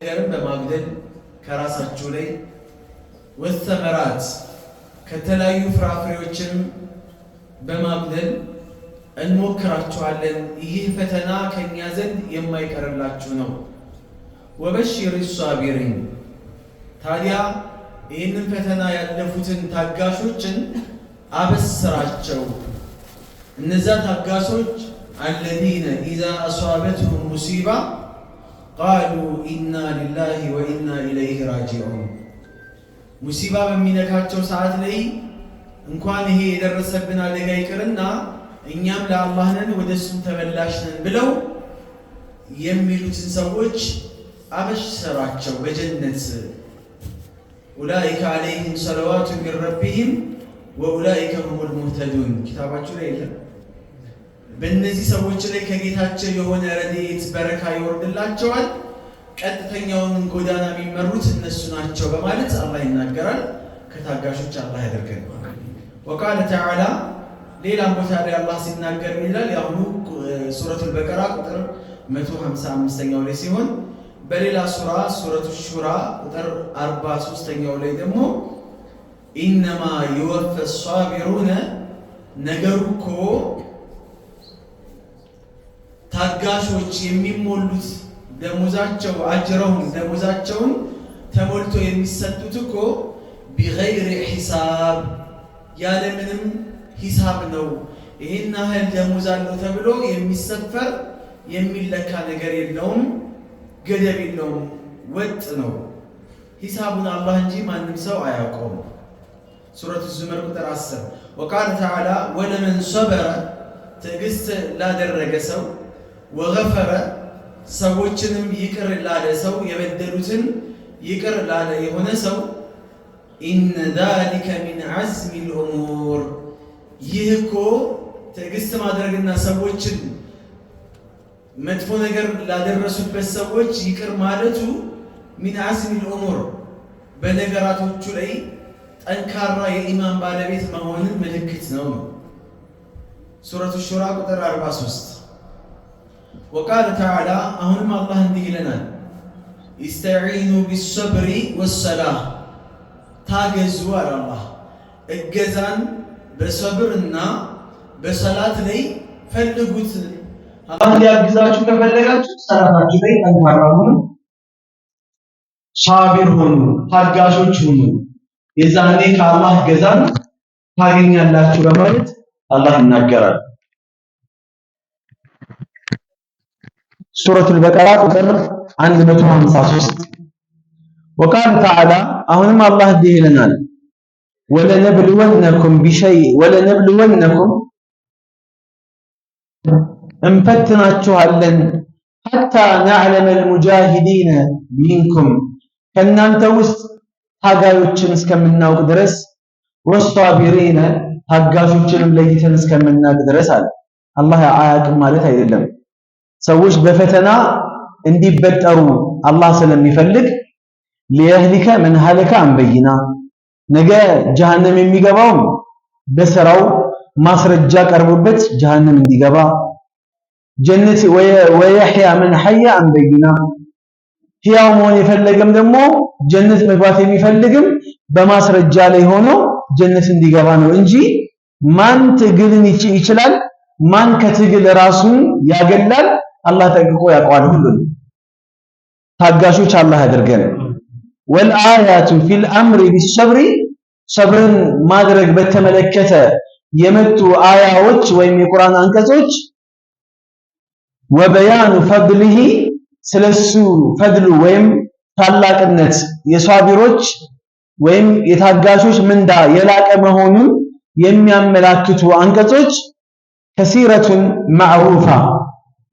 ነገርን በማግደል ከራሳችሁ ላይ ወሰመራት ከተለያዩ ፍራፍሬዎችን በማግደል እንሞክራችኋለን። ይህ ፈተና ከኛ ዘንድ የማይቀርላችሁ ነው። ወበሽር ሷቢሪን ታዲያ ይህንን ፈተና ያለፉትን ታጋሾችን አበስራቸው። እነዛ ታጋሾች አለዚነ ኢዛ አሷበትሁም ሙሲባ ቃሉ ኢና ሊላሂ ወኢና ኢለይሂ ራጂዑን። ሙሲባ በሚነካቸው ሰዓት ላይ እንኳን ይሄ የደረሰብን አደጋ ይቅርና እኛም ለአላህ ነን ወደ እሱም ተመላሽ ነን ብለው የሚሉትን ሰዎች አበሽራቸው በጀነት። ኡላኢከ ዐለይሂም ሰለዋቱ ሚን ረቢሂም ወኡላኢከ ሁሙል ሙህተዱን። ኪታባችሁ ላይ የለም? በእነዚህ ሰዎች ላይ ከጌታቸው የሆነ ረድኤት በረካ ይወርድላቸዋል፣ ቀጥተኛውን ጎዳና የሚመሩት እነሱ ናቸው በማለት አላህ ይናገራል። ከታጋሾች አላህ ያደርገን። ወቃለ ተዓላ ሌላም ቦታ ላይ አላህ ሲናገር ይላል። የአሁኑ ሱረቱል በቀራ ቁጥር 155ኛው ላይ ሲሆን በሌላ ሱራ ሱረቱ ሹራ ቁጥር 43ኛው ላይ ደግሞ ኢነማ ይወፈ ሷቢሩነ ነገሩ እኮ ታጋሾች የሚሞሉት ደሞዛቸው አጅረውን ደሞዛቸውን ተሞልቶ የሚሰጡት እኮ ቢገይሪ ሒሳብ ያለምንም ሂሳብ ነው። ይሄን ያህል ደሞዝ አለው ተብሎ የሚሰፈር የሚለካ ነገር የለውም፣ ገደብ የለውም፣ ወጥ ነው። ሂሳቡን አላህ እንጂ ማንም ሰው አያውቀውም። ሱረቱ ዙመር ቁጥር 10 ወቃለ ተዓላ ወለመን ሰበረ ትዕግስት ላደረገ ሰው ወገፈረ ሰዎችንም ይቅር ላለ ሰው የበደሉትን ይቅር ላለ የሆነ ሰው ኢነ ዛሊከ ሚን ዐዝሚል ኡሙር ይህ እኮ ትዕግስት ማድረግና ሰዎችን መጥፎ ነገር ላደረሱበት ሰዎች ይቅር ማለቱ ሚን ዐዝሚል ኡሙር በነገራቶቹ ላይ ጠንካራ የኢማን ባለቤት መሆንን ምልክት ነው። ሱረቱ ሹራ ቁጥር 43 ወቃለ ተዓላ አሁንም አላህ እንዲህ ይለናል፣ ኢስተዒኑ ቢሰብሪ ወሰላህ ታገዙ አለ አላህ። እገዛን በሰብርና በሰላት ላይ ፈልጉት። አላህ ሊያግዛችሁ ከፈለጋችሁ ሰላታችሁ ላይ ጠንካራ ሁኑ፣ ሳቢር ሁኑ፣ ታጋሾች ሁኑ። የዛኔ ከአላህ እገዛን ታገኛላችሁ በማለት አላህ ይናገራል። ሱረቱል በቀራ ቁጥር 153 ወቃለ ተዓላ አሁንም አላህ እንዲህ ይለናል፣ ወለነብልወነኩም እንፈትናችኋለን ሐታ ነዕለመል ሙጃሂዲነ ሚንኩም ከእናንተ ውስጥ ታጋዮችን እስከምናውቅ ድረስ ወሷቢሪነ ታጋሾችንም ለይተን እስከምናውቅ ድረስ አለ። አላህ አያውቅም ማለት አይደለም። ሰዎች በፈተና እንዲበጠሩ አላህ ስለሚፈልግ ሊየህሊከ መን ሀለከ አንበይና ነገ ጀሃነም የሚገባውም በስራው ማስረጃ ቀርቦበት ጀሃነም እንዲገባ ጀነት ወየህያ መን ሐያ አንበይና ሕያው መሆን የፈለገም ደግሞ ጀነት መግባት የሚፈልግም በማስረጃ ላይ ሆኖ ጀነት እንዲገባ ነው እንጂ ማን ትግልን ይችላል፣ ማን ከትግል ራሱን ያገላል አላህ ጠንቅቆ ያውቀዋል ሁሉን። ታጋሾች አላህ ያደርገን። ወልአያቱ ፊል አምሪ ቢሰብሪ ሰብርን ማድረግ በተመለከተ የመጡ አያዎች ወይም የቁርአን አንቀጾች ወበያኑ ፈድሊሂ ስለሱ ፈድሉ ወይም ታላቅነት የሷቢሮች ወይም የታጋሾች ምንዳ የላቀ መሆኑን የሚያመላክቱ አንቀጾች ከሲረቱን ማዕሩፋ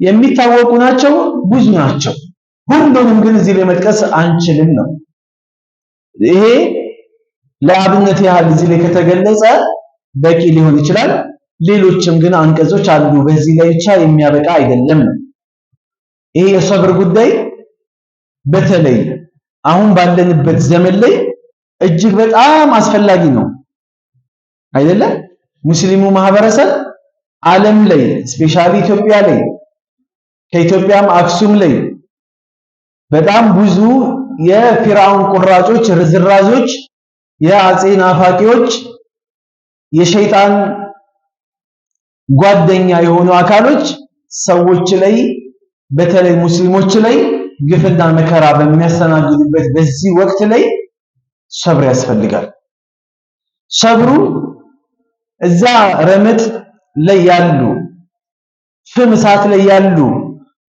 የሚታወቁ ናቸው፣ ብዙ ናቸው። ሁሉንም ግን እዚህ ላይ መጥቀስ አንችልም ነው። ይሄ ለአብነት ያህል እዚህ ላይ ከተገለጸ በቂ ሊሆን ይችላል። ሌሎችም ግን አንቀጾች አሉ፣ በዚህ ላይ ብቻ የሚያበቃ አይደለም ነው። ይሄ የሰብር ጉዳይ በተለይ አሁን ባለንበት ዘመን ላይ እጅግ በጣም አስፈላጊ ነው አይደለም? ሙስሊሙ ማህበረሰብ ዓለም ላይ ስፔሻሊ ኢትዮጵያ ላይ ከኢትዮጵያም አክሱም ላይ በጣም ብዙ የፊርዓውን ቁራጮች፣ ርዝራዞች፣ የአጼ ናፋቂዎች፣ የሸይጣን ጓደኛ የሆኑ አካሎች ሰዎች ላይ በተለይ ሙስሊሞች ላይ ግፍና መከራ በሚያስተናግዱበት በዚህ ወቅት ላይ ሰብር ያስፈልጋል። ሰብሩ እዛ ረመጥ ላይ ያሉ ፍም እሳት ላይ ያሉ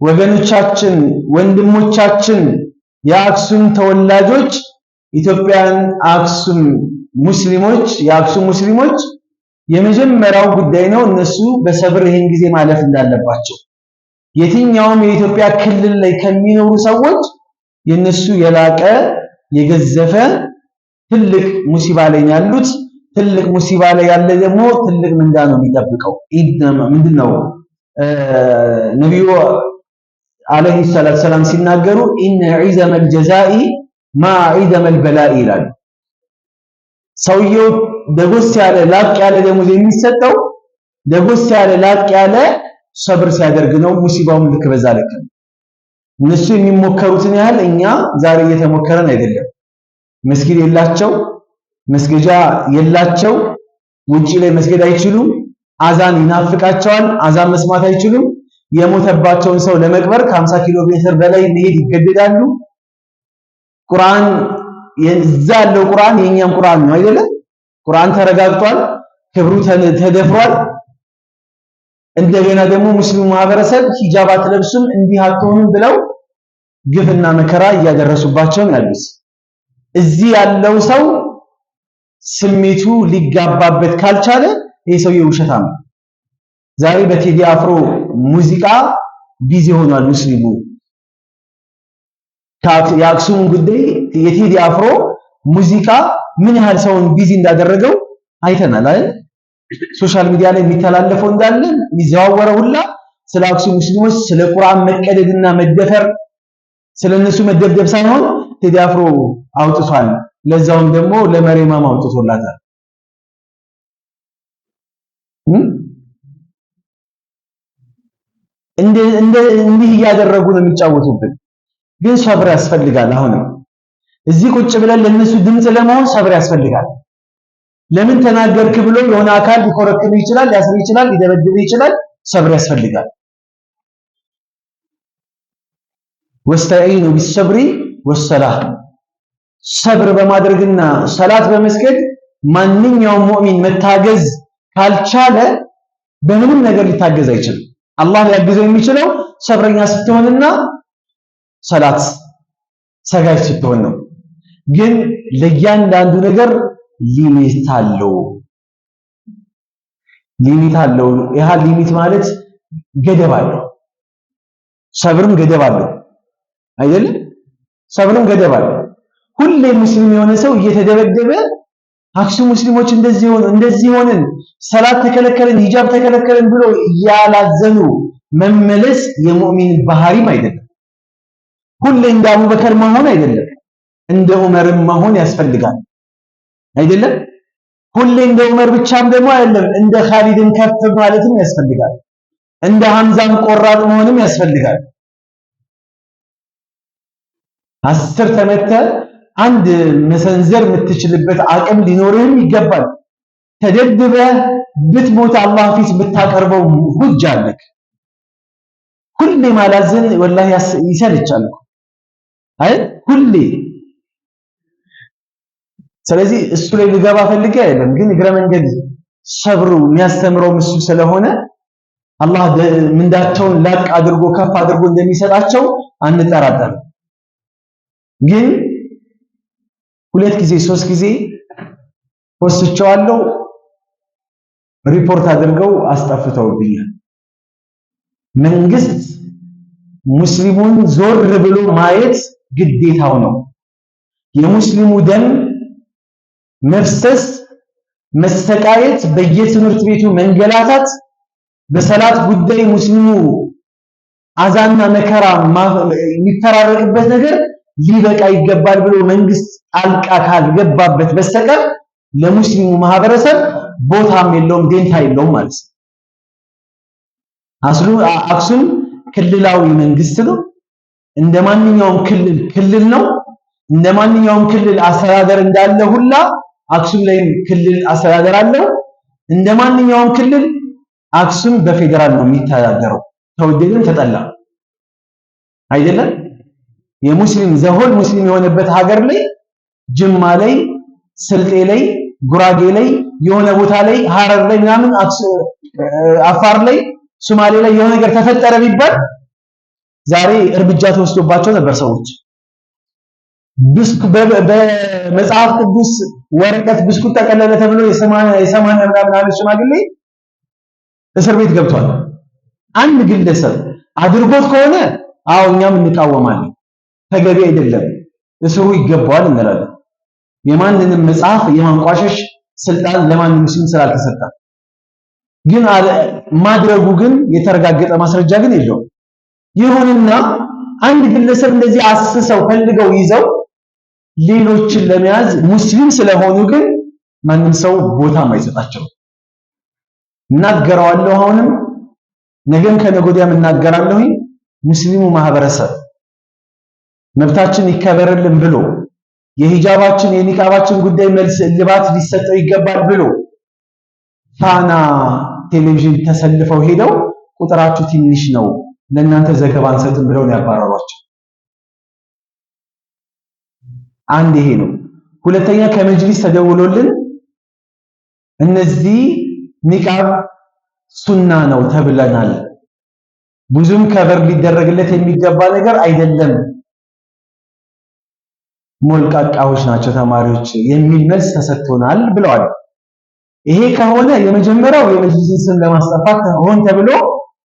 ወገኖቻችን ወንድሞቻችን የአክሱም ተወላጆች ኢትዮጵያን አክሱም ሙስሊሞች የአክሱም ሙስሊሞች የመጀመሪያው ጉዳይ ነው። እነሱ በሰብር ይህን ጊዜ ማለፍ እንዳለባቸው የትኛውም የኢትዮጵያ ክልል ላይ ከሚኖሩ ሰዎች የነሱ የላቀ የገዘፈ ትልቅ ሙሲባ ላይ ያሉት ትልቅ ሙሲባ ላይ ያለ ደግሞ ትልቅ ምንዳ ነው የሚጠብቀው። ምንድነው ነብዩ አለይሂ ሰላቱ ሰላም ሲናገሩ ኢነ ዒዘመል ጀዛኢ ማ ዒዘመል በላኢ ይላሉ። ሰውየው ደጎስ ያለ ላቅ ያለ ደሞዝ የሚሰጠው ደጎስ ያለ ላቅ ያለ ሰብር ሲያደርግ ነው። ሙሲባውም ልክ በዛ ልክ ነው። እነሱ የሚሞከሩትን ያህል እኛ ዛሬ እየተሞከረን አይደለም። መስጊድ የላቸው፣ መስገጃ የላቸው፣ ውጪ ላይ መስገድ አይችሉም። አዛን ይናፍቃቸዋል፣ አዛን መስማት አይችሉም። የሞተባቸውን ሰው ለመቅበር ከ50 ኪሎ ሜትር በላይ መሄድ ይገደዳሉ። ቁርአን እዛ ያለው ቁርአን የኛም ቁርአን ነው አይደለም? ቁርአን ተረጋግጧል፣ ክብሩ ተደፍሯል። እንደገና ደግሞ ሙስሊሙ ማህበረሰብ ሂጃብ አትለብሱም እንዲህ አትሆኑም ብለው ግፍና መከራ እያደረሱባቸው ያሉት። እዚህ ያለው ሰው ስሜቱ ሊጋባበት ካልቻለ ይሄ ሰውዬ ውሸታም ነው። ዛሬ በቴዲ አፍሮ ሙዚቃ ቢዚ ሆኗል ሙስሊሙ። የአክሱም ጉዳይ የቴዲ አፍሮ ሙዚቃ ምን ያህል ሰውን ቢዚ እንዳደረገው አይተናል አይደል? ሶሻል ሚዲያ ላይ የሚተላለፈው እንዳለ የሚዘዋወረው ሁላ ስለ አክሱም ሙስሊሞች ስለ ቁርአን መቀደድና መደፈር ስለነሱ መደብደብ ሳይሆን ቴዲ አፍሮ አውጥቷል። ለዛውም ደግሞ ለመሬማም አውጥቶላታል። እንዲህ እያደረጉ ነው የሚጫወቱብን። ግን ሰብር ያስፈልጋል። አሁንም እዚህ ቁጭ ብለን ለነሱ ድምፅ ለመሆን ሰብር ያስፈልጋል። ለምን ተናገርክ ብሎ የሆነ አካል ሊኮረክም ይችላል፣ ሊያስር ይችላል፣ ሊደበድብ ይችላል። ሰብር ያስፈልጋል። ወስተዒኑ ቢሰብሪ ወሰላህ ሰብር በማድረግና ሰላት በመስገድ ማንኛውም ሙእሚን መታገዝ ካልቻለ በምንም ነገር ሊታገዝ አይችልም። አላህ ሊያግዘው የሚችለው ሰብረኛ ስትሆንና ሰላት ሰጋጅ ስትሆን ነው። ግን ለእያንዳንዱ ነገር ሊሚት አለው። ያ ሊሚት ማለት ገደብ አለው። ሰብርም ገደብ አለው አይደል? ሰብርም ገደብ አለው። ሁሌ ሙስሊም የሆነ ሰው እየተደበደበ አክሱም ሙስሊሞች እንደዚህ ሆነን ሰላት ተከለከለን ሂጃብ ተከለከለን ብሎ ያላዘኑ መመለስ የሙእሚን ባህሪም አይደለም። ሁሌ እንደ አቡበከር መሆን አይደለም፣ እንደ ዑመርም መሆን ያስፈልጋል አይደለም። ሁሌ እንደ ዑመር ብቻም ደግሞ አይደለም፣ እንደ ኻሊድን ከፍ ማለትም ያስፈልጋል። እንደ ሐምዛም ቆራጥ መሆንም ያስፈልጋል። 10 ተመተ አንድ መሰንዘር የምትችልበት አቅም ሊኖርህም ይገባል። ተደብድበህ ብትሞት አላህ ፊት ብታቀርበው ሁጅ አለክ። ሁሌ ማላዘን ወላሂ ይሰልቻል አይ ሁሌ። ስለዚህ እሱ ላይ ልገባ ፈልጌ አይደለም፣ ግን እግረ መንገድ ሰብሩ የሚያስተምረው እሱ ስለሆነ አላህ ምንዳቸውን ላቅ አድርጎ ከፍ አድርጎ እንደሚሰጣቸው አንጠራጠርም። ግን 2 ጊዜ 3 ጊዜ ወስቸዋለሁ ሪፖርት አድርገው አስጠፍተውብኛል። መንግስት ሙስሊሙን ዞር ብሎ ማየት ግዴታው ነው። የሙስሊሙ ደም መፍሰስ፣ መሰቃየት፣ በየትምህርት ቤቱ መንገላታት፣ በሰላት ጉዳይ ሙስሊሙ አዛና መከራ የሚፈራረቅበት ነገር ሊበቃ ይገባል ብሎ መንግስት ጣልቃ ካልገባበት በስተቀር ለሙስሊሙ ማህበረሰብ ቦታም የለውም፣ ደንታ የለውም ማለት ነው። አክሱም ክልላዊ መንግስት ነው። እንደማንኛውም ክልል ነው። እንደማንኛውም ክልል አስተዳደር እንዳለ ሁላ አክሱም ላይ ክልል አስተዳደር አለው። እንደማንኛውም ክልል አክሱም በፌደራል ነው የሚተዳደረው። ተወደደም ተጠላ አይደለም። የሙስሊም ዘሆል ሙስሊም የሆነበት ሀገር ላይ ጅማ ላይ፣ ስልጤ ላይ፣ ጉራጌ ላይ፣ የሆነ ቦታ ላይ ሐረር ላይ ምናምን አፋር ላይ፣ ሶማሌ ላይ የሆነ ነገር ተፈጠረ ቢባል ዛሬ እርምጃ ተወስዶባቸው ነበር ሰዎች። በመጽሐፍ ቅዱስ ወረቀት ብስኩት ተቀለለ ተብሎ የሰማንያ ምናምን ሽማግሌ እስር ቤት ገብቷል። አንድ ግለሰብ አድርጎት ከሆነ አዎ እኛም እንቃወማለን፣ ተገቢ አይደለም፣ እስሩ ይገባዋል እንላለን። የማንንም መጽሐፍ የማንቋሸሽ ስልጣን ለማንም ሙስሊም ስላልተሰጠ ግን ማድረጉ ግን የተረጋገጠ ማስረጃ ግን የለውም። ይሁንና አንድ ግለሰብ እንደዚህ አስሰው ፈልገው ይዘው ሌሎችን ለመያዝ ሙስሊም ስለሆኑ ግን ማንም ሰው ቦታም አይሰጣቸው። እናገራለሁ፣ አሁንም ነገም ከነገ ወዲያም እናገራለሁ። ሙስሊሙ ማህበረሰብ መብታችን ይከበርልን ብሎ የሂጃባችን የኒቃባችን ጉዳይ መልስ እልባት ሊሰጠው ይገባል ብሎ ፋና ቴሌቪዥን ተሰልፈው ሄደው ቁጥራችሁ ትንሽ ነው ለእናንተ ዘገባ አንሰጥም ብለው ነው ያባረሯቸው። አንድ ይሄ ነው። ሁለተኛ ከመጅሊስ ተደውሎልን እነዚህ ኒቃብ ሱና ነው ተብለናል፣ ብዙም ከበር ሊደረግለት የሚገባ ነገር አይደለም፣ ሞልቃቃዎች ናቸው ተማሪዎች የሚል መልስ ተሰጥቶናል ብለዋል። ይሄ ከሆነ የመጀመሪያው የመጅሊስን ስም ለማስጠፋት ሆን ተብሎ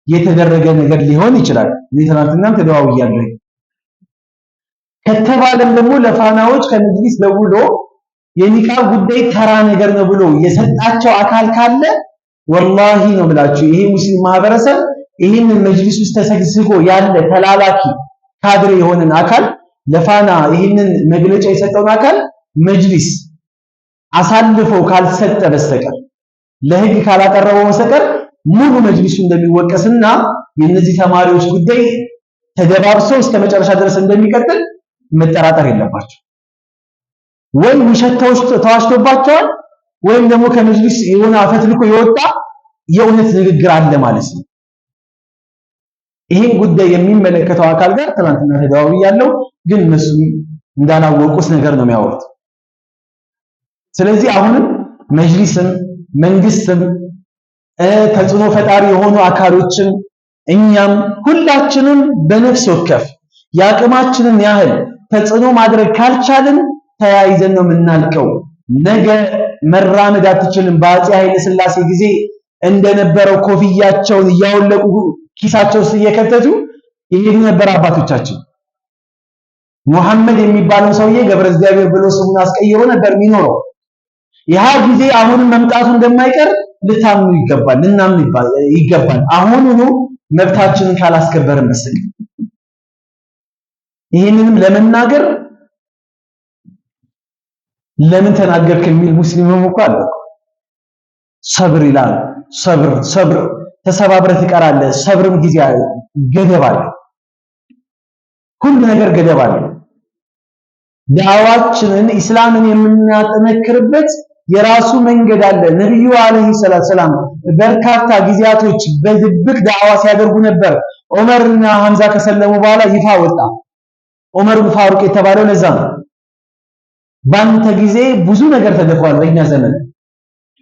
የተደረገ ነገር ሊሆን ይችላል። እኔ ትናንትናም ተደዋውያለሁ። ከተባለም ደግሞ ለፋናዎች ከመጅሊስ ደውሎ የኒቃብ ጉዳይ ተራ ነገር ነው ብሎ የሰጣቸው አካል ካለ ወላሂ ነው ብላችሁ ይሄ ሙስሊም ማህበረሰብ ይህንን መጅሊስ ውስጥ ተሰግስጎ ያለ ተላላኪ ካድሬ የሆነን አካል ለፋና ይህንን መግለጫ የሰጠውን አካል መጅሊስ አሳልፈው ካልሰጠ በስተቀር ለህግ ካላቀረበው በስተቀር ሙሉ መጅሊሱ እንደሚወቀስና የነዚህ ተማሪዎች ጉዳይ ተደባብሶ እስከ መጨረሻ ድረስ እንደሚቀጥል መጠራጠር የለባቸው። ወይ ውሸት ተዋሽቶባቸዋል ወይም ደግሞ ከመጅሊስ የሆነ አፈትልኮ የወጣ የእውነት ንግግር አለ ማለት ነው። ይሄን ጉዳይ የሚመለከተው አካል ጋር ትናንትና ተደዋውያለሁ፣ ግን እነሱ እንዳላወቁት ነገር ነው የሚያወሩት። ስለዚህ አሁንም መጅሊስም መንግስትም ተጽዕኖ ፈጣሪ የሆኑ አካሎችም እኛም ሁላችንም በነፍስ ወከፍ የአቅማችንን ያህል ተጽዕኖ ማድረግ ካልቻልን ተያይዘን ነው የምናልቀው። ነገ መራመድ አትችልም። በአፄ ኃይለ ሥላሴ ጊዜ እንደነበረው ኮፍያቸውን እያወለቁ ኪሳቸው ውስጥ እየከተቱ ይሄዱ ነበር አባቶቻችን። ሙሐመድ የሚባለው ሰውዬ ገብረ እግዚአብሔር ብሎ ስሙን አስቀይሮ ነበር የሚኖረው። ያ ጊዜ አሁንም መምጣቱ እንደማይቀር ልታምኑ ይገባል፣ ልናምን ይገባል። አሁኑኑ መብታችንን ካላስከበርን በስተቀር ይህንንም ለመናገር ለምን ተናገርክ የሚል ሙስሊምም እኮ አለ። ሰብር ይላል። ሰብር ተሰባብረህ ትቀራለህ። ሰብርም ጊዜ ገደብ አለ። ሁሉ ነገር ገደብ አለ። ዳዋችንን ኢስላምን የምናጠነክርበት የራሱ መንገድ አለ። ነብዩ አለይሂ ሰላም በርካታ ጊዜያቶች በድብቅ ዳዋ ሲያደርጉ ነበር። ዑመርና ሐምዛ ከሰለሙ በኋላ ይፋ ወጣ። ዑመር ፋሩቅ የተባለው ለዛ ነው። ባንተ ጊዜ ብዙ ነገር ተደፍሯል። በእኛ ዘመን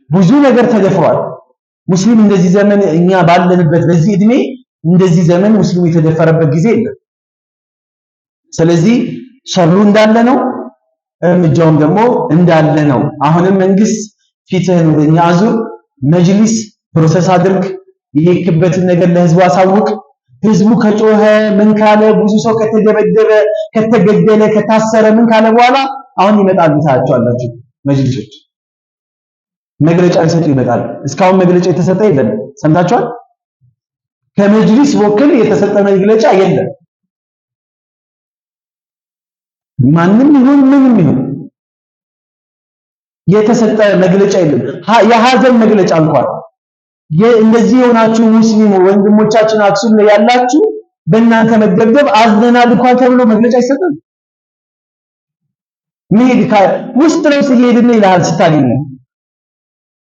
ብዙ ነገር ተደፍሯል። ሙስሊም እንደዚህ ዘመን እኛ ባለንበት በዚህ እድሜ እንደዚህ ዘመን ሙስሊም የተደፈረበት ጊዜ የለም። ስለዚህ ሰብሩ እንዳለ ነው፣ እርምጃውም ደግሞ እንዳለ ነው። አሁንም መንግስት ፊትህን ወደኛ አዙር፣ መጅሊስ ፕሮሰስ አድርግ፣ የሄድክበትን ነገር ለህዝቡ አሳውቅ። ህዝቡ ከጮኸ ምን ካለ ብዙ ሰው ከተደበደበ ከተገደለ ከታሰረ ምን ካለ በኋላ አሁን ይመጣሉ። ታያቸዋላችሁ። መጅሊሶች መግለጫ ይሰጡ ይመጣሉ። እስካሁን መግለጫ የተሰጠ የለም። ሰምታችኋል? ከመጅሊስ ወክል የተሰጠ መግለጫ የለም። ማንም ይሁን ምንም ይሁን የተሰጠ መግለጫ የለም። የሀዘን መግለጫ እንኳን እንደዚህ የሆናችሁ ሙስሊም ወንድሞቻችን አክሱም ላይ ያላችሁ በእናንተ መደብደብ አዝነናል እንኳን ተብሎ መግለጫ አይሰጥም። መሄድ ውስጥ ለውስጥ እየሄድን ይላል ስታገኝ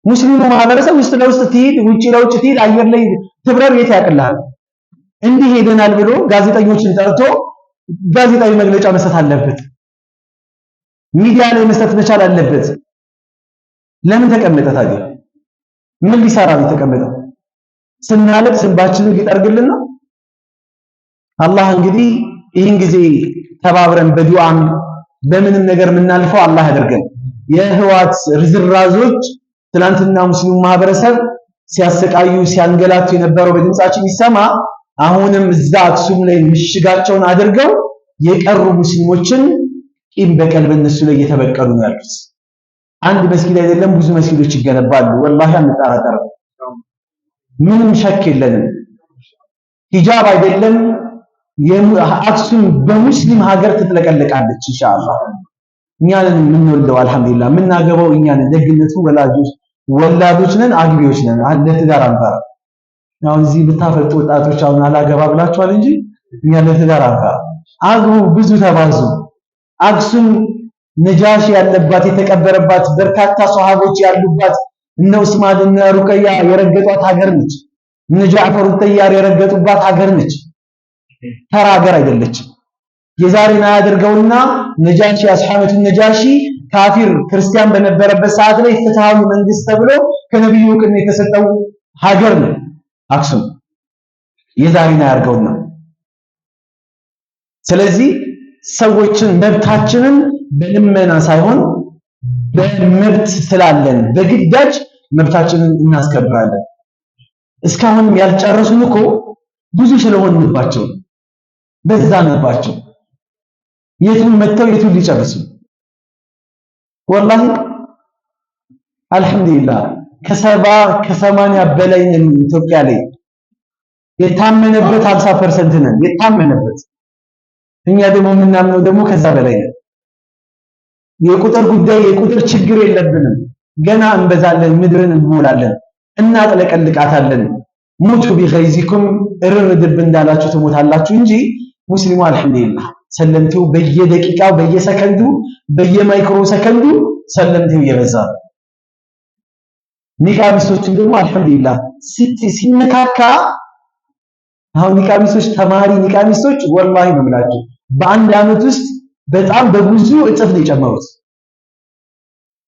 ሙስሊሙ ማህበረሰብ ውስጥ ለውስጥ ትሄድ ውጪ ለውጭ ትሄድ አየር ላይ ትብረር የት ያቅልሃል? እንዲህ ሄደናል ብሎ ጋዜጠኞችን ጠርቶ ጋዜጣዊ መግለጫ መስጠት አለበት። ሚዲያ ላይ መስጠት መቻል አለበት። ለምን ተቀመጠ ታዲያ? ምን ሊሰራ ነው የተቀመጠው? ስናለቅስ እንባችንን ሊጠርግልን ነው? አላህ እንግዲህ ይህን ጊዜ ተባብረን በዱዓም በምንም ነገር የምናልፈው አላህ ያደርገን። የህዋት ርዝራዞች ትናንትና ሙስሊሙ ማህበረሰብ ሲያሰቃዩ ሲያንገላቱ የነበረው በድምጻችን ይሰማ። አሁንም እዛ አክሱም ላይ ምሽጋቸውን አድርገው የቀሩ ሙስሊሞችን ቂም በቀል በእነሱ ላይ እየተበቀሉ ነው ያሉት። አንድ መስጊድ አይደለም ብዙ መስጊዶች ይገነባሉ። ወላሂ አንጠራጠርም፣ ምንም ሸክ የለንም። ሂጃብ አይደለም አክሱም በሙስሊም ሀገር ትጥለቀለቃለች ኢንሻአላህ። እኛንን የምንወልደው አልሐምዱሊላህ፣ የምናገባው እኛንን። ደግነቱ ወላዶች ነን፣ አግቢዎች ነን። ለትዳር አንፈራ። አሁን እዚህ ብታፈጡ ወጣቶች አሁን አላገባ ብላችኋል እንጂ እኛ ለትዳር አንፈራ። አግቡ፣ ብዙ ተባዙ። አክሱም ነጃሺ ያለባት የተቀበረባት በርካታ ሷሃቦች ያሉባት እነ ዑስማን እነ ሩቀያ የረገጧት ሀገር ነች። እነ ጃዕፈር ጠያር የረገጡባት ሀገር ነች። ተራ ሀገር አይደለችም። የዛሬን አያደርገውና ነጃሺ አስሐመቱ ነጃሺ ካፊር ክርስቲያን በነበረበት ሰዓት ላይ ፍትሃዊ መንግስት ተብሎ ከነብዩ እውቅና የተሰጠው ሀገር ነው አክሱም። የዛሬን አያደርገውና ስለዚህ ሰዎችን መብታችንን በልመና ሳይሆን በመብት ስላለን በግዳጅ መብታችንን እናስከብራለን። እስካሁን ያልጨረሱን እኮ ብዙ ስለሆንባቸው በዛንባቸው የቱን መተው የቱን ሊጨርሱ። ወላሂ አልሐምዱሊላህ ከ70 በላይ ነን ኢትዮጵያ ላይ የታመነበት 50% ነን የታመነበት። እኛ ደግሞ የምናምነው ደግሞ ከዛ በላይ ነን። የቁጥር ጉዳይ የቁጥር ችግር የለብንም። ገና እንበዛለን፣ ምድርን እንሞላለን፣ እናጥለቀልቃታለን። ሙቱ ቢገይዚኩም እርር ድብ እንዳላችሁ ትሞታላችሁ እንጂ ሙስሊሙ አልሐምዱሊላህ ሰለምቴው በየደቂቃው በየሰከንዱ በየማይክሮ ሰከንዱ ሰለምቴው እየበዛ ነው። ኒቃቢስቶችን ደግሞ አልሐምዱሊላህ ሲነካካ አሁን ኒቃቢስቶች ተማሪ ኒቃቢስቶች ወላሂ ነው የምላችሁ በአንድ አመት ውስጥ በጣም በብዙ እጥፍ ነው የጨመሩት።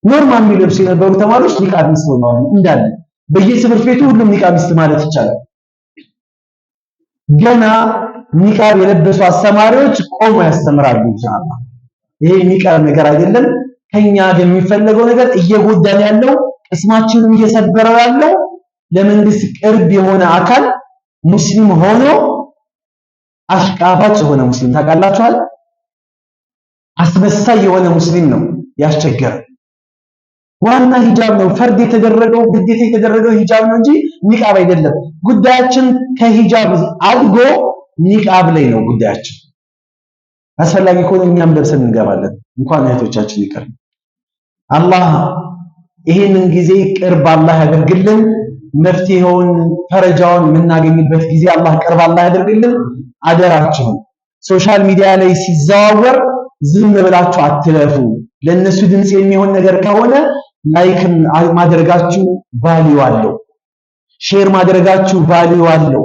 ኖርማል የሚለብሱ የነበሩ ተማሪዎች ኒቃቢስት ሆነዋል እንዳለ በየትምህርት ቤቱ ሁሉም ኒቃቢስት ማለት ይቻላል። ገና ኒቃብ የለበሱ አስተማሪዎች ቆሞ ያስተምራሉ ኢንሻአላህ። ይሄ ኒቃብ ነገር አይደለም። ከኛ የሚፈለገው ነገር እየጎዳን ያለው ቅስማችንን እየሰበረው ያለው ለመንግስት ቅርብ የሆነ አካል ሙስሊም ሆኖ አሽቃባጭ የሆነ ሙስሊም ታውቃላችኋል። አስመሳይ የሆነ ሙስሊም ነው ያስቸገረ። ዋና ሂጃብ ነው ፈርድ የተደረገው ግዴታ የተደረገው ሂጃብ ነው እንጂ ኒቃብ አይደለም። ጉዳያችን ከሂጃብ አድጎ ኒቃብ ላይ ነው ጉዳያችን። አስፈላጊ ከሆነ እኛም ለብሰን እንገባለን፣ እንኳን እህቶቻችን ይቀር። አላህ ይሄንን ጊዜ ቅርብ አላህ ያደርግልን። መፍትሄውን ፈረጃውን የምናገኝበት ጊዜ አላህ ቅርብ አላህ ያደርግልን። አደራችሁን ሶሻል ሚዲያ ላይ ሲዘዋወር ዝም ብላችሁ አትለፉ። ለነሱ ድምጽ የሚሆን ነገር ከሆነ ላይክ ማድረጋችሁ ቫልዩ አለው፣ ሼር ማድረጋችሁ ቫልዩ አለው።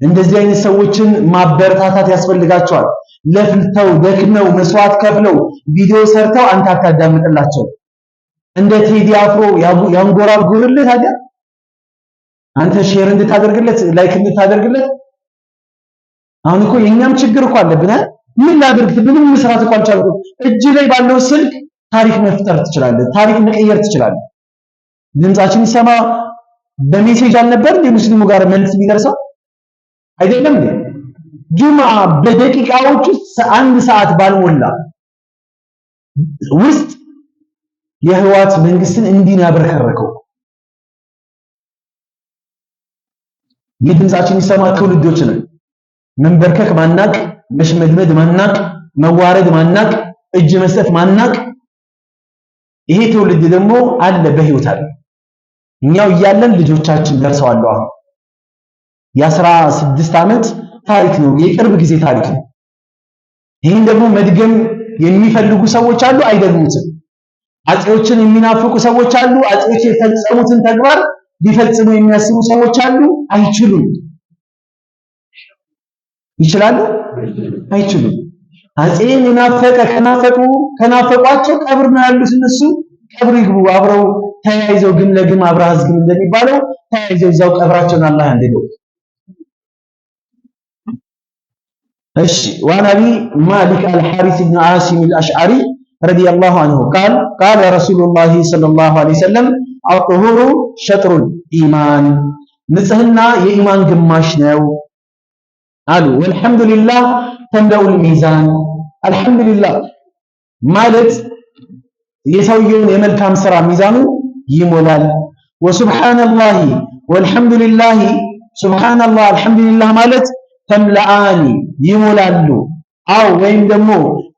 እንደዚህ አይነት ሰዎችን ማበረታታት ያስፈልጋቸዋል። ለፍልተው ደክመው መስዋዕት ከፍለው ቪዲዮ ሰርተው አንተ አታዳምጥላቸው። እንደ ቴዲ አፍሮ ያንጎራጉርልህ ታዲያ አንተ ሼር እንድታደርግለት ላይክ እንድታደርግለት። አሁን እኮ የኛም ችግር እኮ አለብን። ምን ላድርግ ምንም መስራት እኮ አልቻልኩም። እጅ ላይ ባለው ስልክ ታሪክ መፍጠር ትችላለህ፣ ታሪክ መቀየር ትችላለህ። ድምጻችን ይሰማ በሜሴጅ አልነበር እንደ ሙስሊሙ ጋር መልስ ቢደርሰው አይደለም እንዴ? ጁምዓ በደቂቃዎች ውስጥ አንድ ሰዓት ባልሞላ ውስጥ የህዋት መንግስትን እንዲህ ያበረከረከው የድምጻችን ይሰማ ትውልዶች ነን። መንበርከክ ማናቅ፣ መሽመድመድ ማናቅ፣ መዋረድ ማናቅ፣ እጅ መስጠት ማናቅ። ይሄ ትውልድ ደግሞ አለ በህይወት አለ። እኛው እያለን ልጆቻችን ደርሰዋል። አሁን የ16 ዓመት ታሪክ ነው፣ የቅርብ ጊዜ ታሪክ ነው። ይህን ደግሞ መድገም የሚፈልጉ ሰዎች አሉ፣ አይደግሙትም። አጼዎችን የሚናፍቁ ሰዎች አሉ፣ አጼዎች የፈጸሙትን ተግባር ሊፈጽሙ የሚያስቡ ሰዎች አሉ፣ አይችሉም። ይችላሉ? አይችሉም። አጼን የናፈቀ ከናፈቋቸው ቀብር ነው ያሉት እነሱ ቀብር ይግቡ፣ አብረው ተያይዘው ግን ለግም አብረሃዝ ግን እንደሚባለው ተያይዘው እዛው ቀብራቸውን አላህ ያንደለው። እሺ وعن أبي مالك الحارث بن عاصم الأشعري رضي الله عنه قال قال رسول الله صلى الله عليه وسلم الطهور شطر الإيمان ንጽህና የኢማን ግማሽ ነው አሉ። ወልሐምዱሊላህ ተምለኡል ሚዛን አልሐምዱሊላህ ማለት የሰውየውን የመልካም ስራ ሚዛኑ ይሞላል። ወሱብሃንአላሂ ወልሐምዱሊላህ ሱብሃንአላህ አልሐምዱሊላህ ማለት ተምለአኒ ይሞላሉ። አው ወይም ደግሞ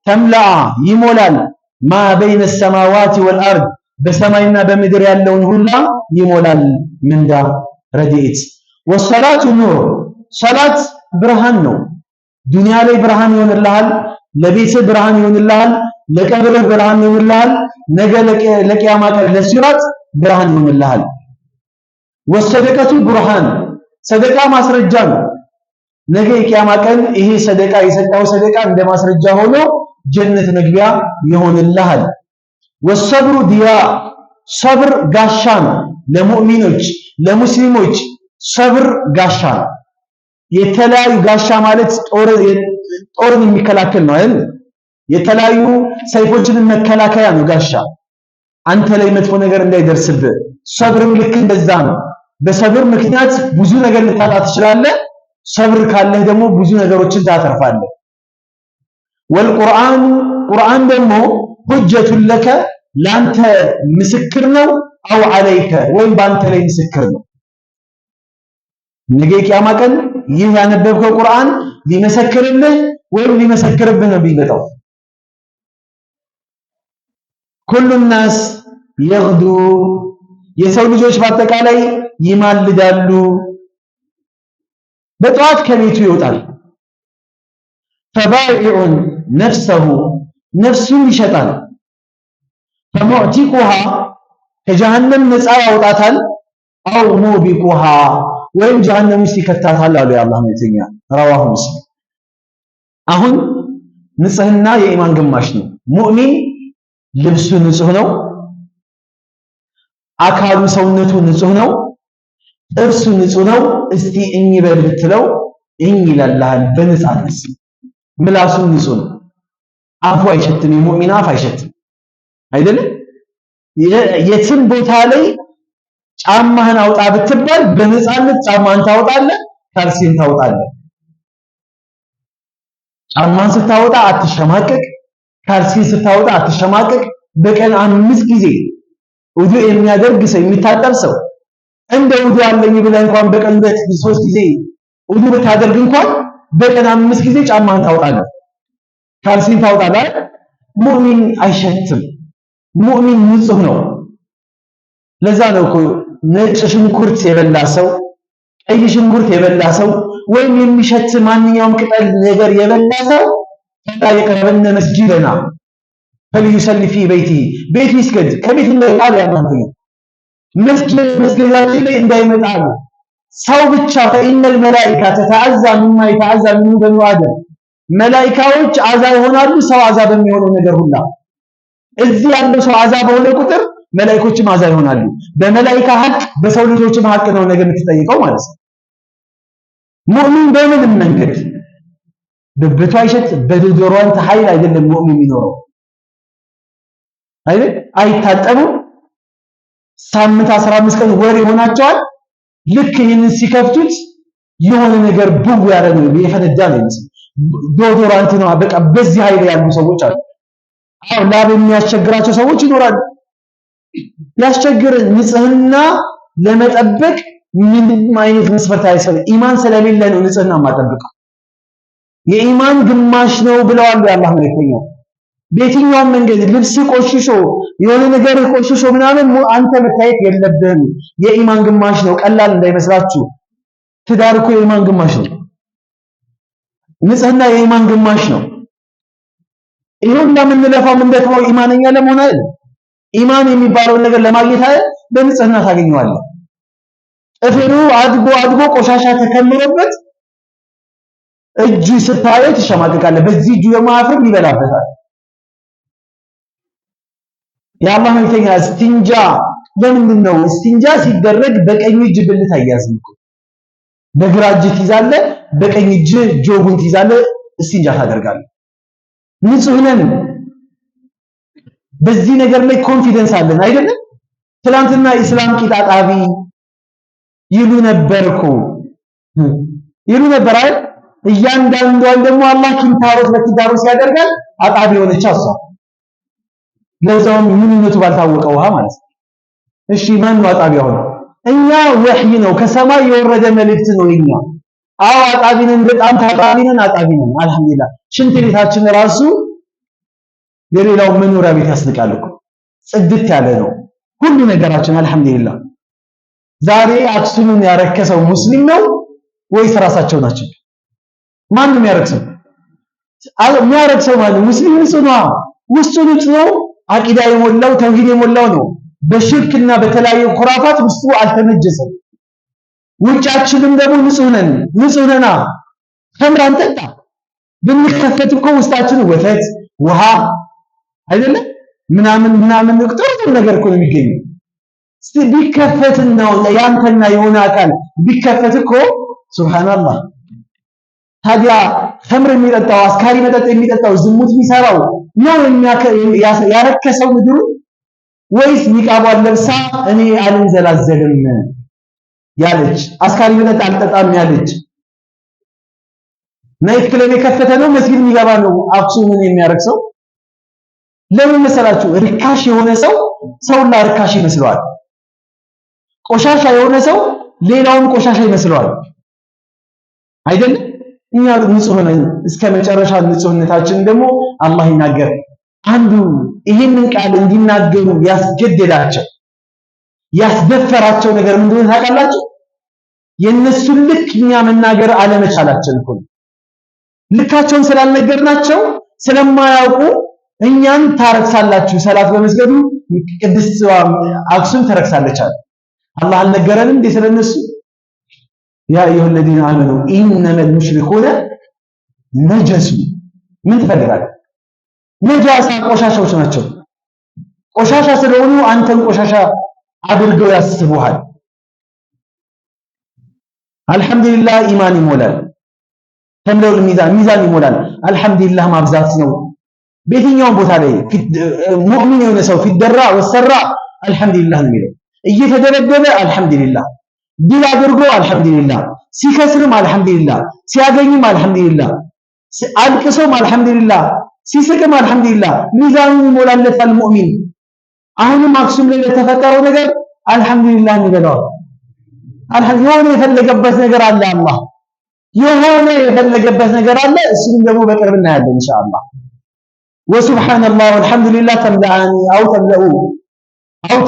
ተምለአ ይሞላል ማ በይነ ሰማዋት ወልአርድ በሰማይና በምድር ያለውን ሁላ ይሞላል። ምንዳ ረድኤት። ወሰላቱ ኑር ሰላት ብርሃን ነው። ዱንያ ላይ ብርሃን ይሆንልሃል፣ ለቤትህ ብርሃን ይሆንልሃል፣ ለቀብርህ ብርሃን ይሆንልሃል፣ ነገ ለቂያማ ቀን ለሲራጥ ብርሃን ይሆንልሃል። ወሰደቀቱ ብርሃን ሰደቃ ማስረጃ ነው። ነገ የቂያማ ቀን ይሄ ሰደቃ የሰጠው ሰደቃ እንደ ማስረጃ ሆኖ ጀነት መግቢያ ይሆንልሃል። ወሰብሩ ዲያ ሰብር ጋሻ ነው። ለሙእሚኖች ለሙስሊሞች ሰብር ጋሻ ነው። የተለያዩ ጋሻ ማለት ጦርን የሚከላከል ነው አይደል? የተለያዩ ሰይፎችን መከላከያ ነው ጋሻ። አንተ ላይ መጥፎ ነገር እንዳይደርስብህ ሰብርም ልክ እንደዛ ነው። በሰብር ምክንያት ብዙ ነገር ልታጣ ትችላለህ። ሰብር ካለህ ደግሞ ብዙ ነገሮችን ታተርፋለህ። ወልቁርአን ቁርአን ደግሞ ሁጀቱን ለከ ላንተ ምስክር ነው። አው አለይከ ወይም ባንተ ላይ ምስክር ነው። ነገ ቂያማ ቀን ይህ ያነበብከው ቁርአን ሊመሰክርልህ ወይም ሊመሰክርብህ ነው ቢመጣው። ኩሉ ናስ የግዱ የሰው ልጆች በአጠቃላይ ይማልዳሉ። በጠዋት ከቤቱ ይወጣል። ፈባኢዑን ነፍሰሁ ነፍሱን ይሸጣል። ፈሙዕቲቁሃ ከጀሃነም ነፃ ያወጣታል። አው ሙቢቁሃ ወይም ጀሃነም ውስጥ ይከታታል አሉ የአላህ መልእክተኛ ረዋሁ ሙስሊም። አሁን ንጽህና የኢማን ግማሽ ነው። ሙእሚን ልብሱ ንጹህ ነው፣ አካሉ ሰውነቱ ንጹህ ነው፣ ጥርሱ ንጹህ ነው። እስቲ እኝ በል ብትለው እኝ ይላልሃል በነፃነት። ምላሱ ንጹህ ነው፣ አፉ አይሸትም። የሙእሚን አፍ አይሸትም አይደለም። የትም ቦታ ላይ ጫማህን አውጣ ብትባል በነፃነት ጫማህን ታወጣለህ፣ ካልሲን ታወጣለህ። ጫማህን ስታወጣ አትሸማቀቅ፣ ካልሲን ስታወጣ አትሸማቀቅ። በቀን 5 ጊዜ ውዱእ የሚያደርግ ሰው የሚታጠብ ሰው እንደ ውዱእ አለኝ ብለህ እንኳን በቀን 2-3 ጊዜ ውዱእ ብታደርግ እንኳን በቀን 5 ጊዜ ጫማህን ታወጣለህ፣ ካልሲን ታወጣለህ። ሙእሚን አይሸትም። ሙእሚን ንጹህ ነው። ለዛ ነው እኮ ነጭ ሽንኩርት የበላ ሰው፣ ቀይ ሽንኩርት የበላ ሰው ወይም የሚሸት ማንኛውም ቅጠል ነገር የበላ ሰው ፈላ የቀረበነ መስጂደና ፈሊዩሰሊ ፊ በይቲ ቤት ይስገድ ከቤት እንዳይወጣ ያማንተኝ መስጊዳችን ላይ እንዳይመጣ ነው። ሰው ብቻ ፈኢነል መላኢካ ተተዓዛ ሚማ ይተዓዛ ሚኑ በኑ አደም መላኢካዎች አዛ ይሆናሉ ሰው አዛ በሚሆነው ነገር ሁላ። እዚህ ያለው ሰው አዛ በሆነ ቁጥር መላእክቶችም አዛ ይሆናሉ። በመላእክት ሐቅ በሰው ልጆችም ሐቅ ነው ነገር የምትጠይቀው ማለት ነው። ሙእሚን በምንም መንገድ ብብቱ አይሸት በዶዶራንት ኃይል አይደለም ሙእሚን የሚኖረው አይደል? አይታጠቡም። ሳምንት 15 ቀን ወር ይሆናቸዋል። ልክ ይህንን ሲከፍቱት የሆነ ነገር ቡቡ ያደረገ ነው የፈነዳ ነው የሚመስለው። ዶዶራንት ነው በቃ። በዚህ ኃይል ያሉ ሰዎች አሉ። አዎ ላብ የሚያስቸግራቸው ሰዎች ይኖራሉ። ያስቸግር ንጽህና ለመጠበቅ ምንም አይነት መስፈርት አይሰጥም። ኢማን ስለሌለ ነው ንጽህና ማጠበቀው። የኢማን ግማሽ ነው ብለዋል የአላህ መልእክተኛ። በየትኛውም መንገድ ልብስ ቆሽሾ የሆነ ነገር ቆሽሾ ምናምን አንተ መታየት የለብህም። የኢማን ግማሽ ነው። ቀላል እንዳይመስላችሁ። ትዳር እኮ የኢማን ግማሽ ነው። ንጽህና የኢማን ግማሽ ነው። ይሁን ለምንለፋው ምንደክመው ኢማንኛ ለመሆን አይደል? ኢማን የሚባለውን ነገር ለማግኘት አይደል? በንጽህና ታገኘዋለህ። ጥፍሩ አድጎ ቆሻሻ ተከምሮበት እጁ ስታየው ትሸማቀቃለህ። በዚህ እጁ ደግሞ አፍርም ይበላበታል። የአላህ መልእክተኛ እስቲንጃ ለምንድን ነው እስቲንጃ ሲደረግ በቀኝ እጅ ብልት አያዝም እኮ? በግራ እጅ ትይዛለህ፣ በቀኝ እጅ ጆጉን ትይዛለህ፣ እስቲንጃ ታደርጋለህ። ንጹህ ነን። በዚህ ነገር ላይ ኮንፊደንስ አለን አይደለም? ትናንትና ኢስላም ቂጥ አጣቢ ይሉ ነበርኩ ይሉ ነበር አይደል? እያንዳንዷን ደግሞ አላህ ኪንታሮት በኪንታሮት ሲያደርጋል አጣቢ ሆነች አሷ። ለዛውም ምንነቱ ባልታወቀ ውሃ ማለት ነው። እሺ ማን ነው አጣቢ ሆነ? እኛ ወህይ ነው ከሰማይ የወረደ መልእክት ነው። እኛ አዎ አጣቢ ነን፣ በጣም ታጣቢ ነን፣ አጣቢ ነን። አልሐምዱሊላህ ሽንት ቤታችን ራሱ የሌላው መኖሪያ ቤት ያስንቃል እኮ ጽድት ያለ ነው ሁሉ ነገራችን። አልሐምዱሊላህ ዛሬ አክሱምን ያረከሰው ሙስሊም ነው ወይስ ራሳቸው ናቸው? ማን ነው የሚያረክሰው? የሚያረክሰው ማለት ሙስሊም ነው። ውስጡ ንጹህ ነው። አቂዳ የሞላው ተውሂድ የሞላው ነው። በሽርክና በተለያዩ ኩራፋት ውስጡ አልተነጀሰም። ውጫችንም ደግሞ ንጹህ ነና ተምር አንጠጣ ብንከፈት እኮ ውስጣችን ወተት ውሃ አይደለም ምናምን ጥሩ ነገር እኮ ነው የሚገኘው። እስቲ ቢከፈትና ያንተና የሆነ አካል ቢከፈት እኮ ሱብሃንአላህ። ታዲያ ተምር የሚጠጣው አስካሪ መጠጥ የሚጠጣው ዝሙት የሚሰራው ነው ያረከሰው ምድሩ ወይስ ኒቃቧን ለብሳ እኔ አልንዘላዘልም ያለች አስካሪ መጠጥ አልጠጣም ያለች ናይት ክለብ የከፈተ ነው መስጊድ የሚገባ ነው አክሱምን የሚያረክሰው? ለምን መሰላችሁ? ርካሽ የሆነ ሰው ሰውና ርካሽ ይመስለዋል። ቆሻሻ የሆነ ሰው ሌላውን ቆሻሻ ይመስለዋል አይደለም? እኛ ንጹህ ነን እስከ መጨረሻ። ንጹህነታችን ደግሞ አላህ ይናገር። አንዱ ይሄንን ቃል እንዲናገሩ ያስገደዳቸው ያስደፈራቸው ነገር ምንድነው ታውቃላችሁ? የነሱን ልክ እኛ መናገር አለመቻላችን እኮ ነው። ልካቸውን ስላልነገርናቸው ስለማያውቁ እኛን ታረክሳላችሁ፣ ሰላት በመስገዱ ቅድስት አክሱም ተረክሳለች አለ። አላህ አልነገረንም እንዴ ስለነሱ? ያ አዩሀ الذين آمنوا إنما المشركون ነጀሱ። ምን ትፈልጋለህ? ነጃሳ ቆሻሻዎች ናቸው። ቆሻሻ ስለሆኑ አንተን ቆሻሻ አድርገው ያስቡሃል። አልሐምዱሊላህ ኢማን ይሞላል። ተምለው ሚዛን ይሞላል። አልሐምዱሊላህ ማብዛት ነው። በየትኛውም ቦታ ላይ ሙእሚን የሆነ ሰው ፊደራ ወሰራ አልሐምዱሊላህ ነው የሚለው። እየተደበደበ አልሐምዱሊላህ፣ ድል አድርጎ አልሐምዱሊላህ፣ ሲከስርም አልሐምዱሊላህ፣ ሲያገኝም አልሐምዱሊላህ፣ አልቅሶም አልሐምዱሊላህ፣ ሲስቅም አልሐምዱሊላህ። ሚዛኑን ይሞላለታል ሙእሚን። አሁንም አክሱም ላይ ለተፈጠረው ነገር አልሐምዱሊላህ እንበለዋል። የሆነ የፈለገበት ነገር አለ አላህ የሆነ የፈለገበት ነገር አለ። እሱንም ደግሞ በቅርብ እናያለን ኢንሻአላህ። ወሱብሃንአላህ ወልሐምዱሊላህ ተምለአኒ አው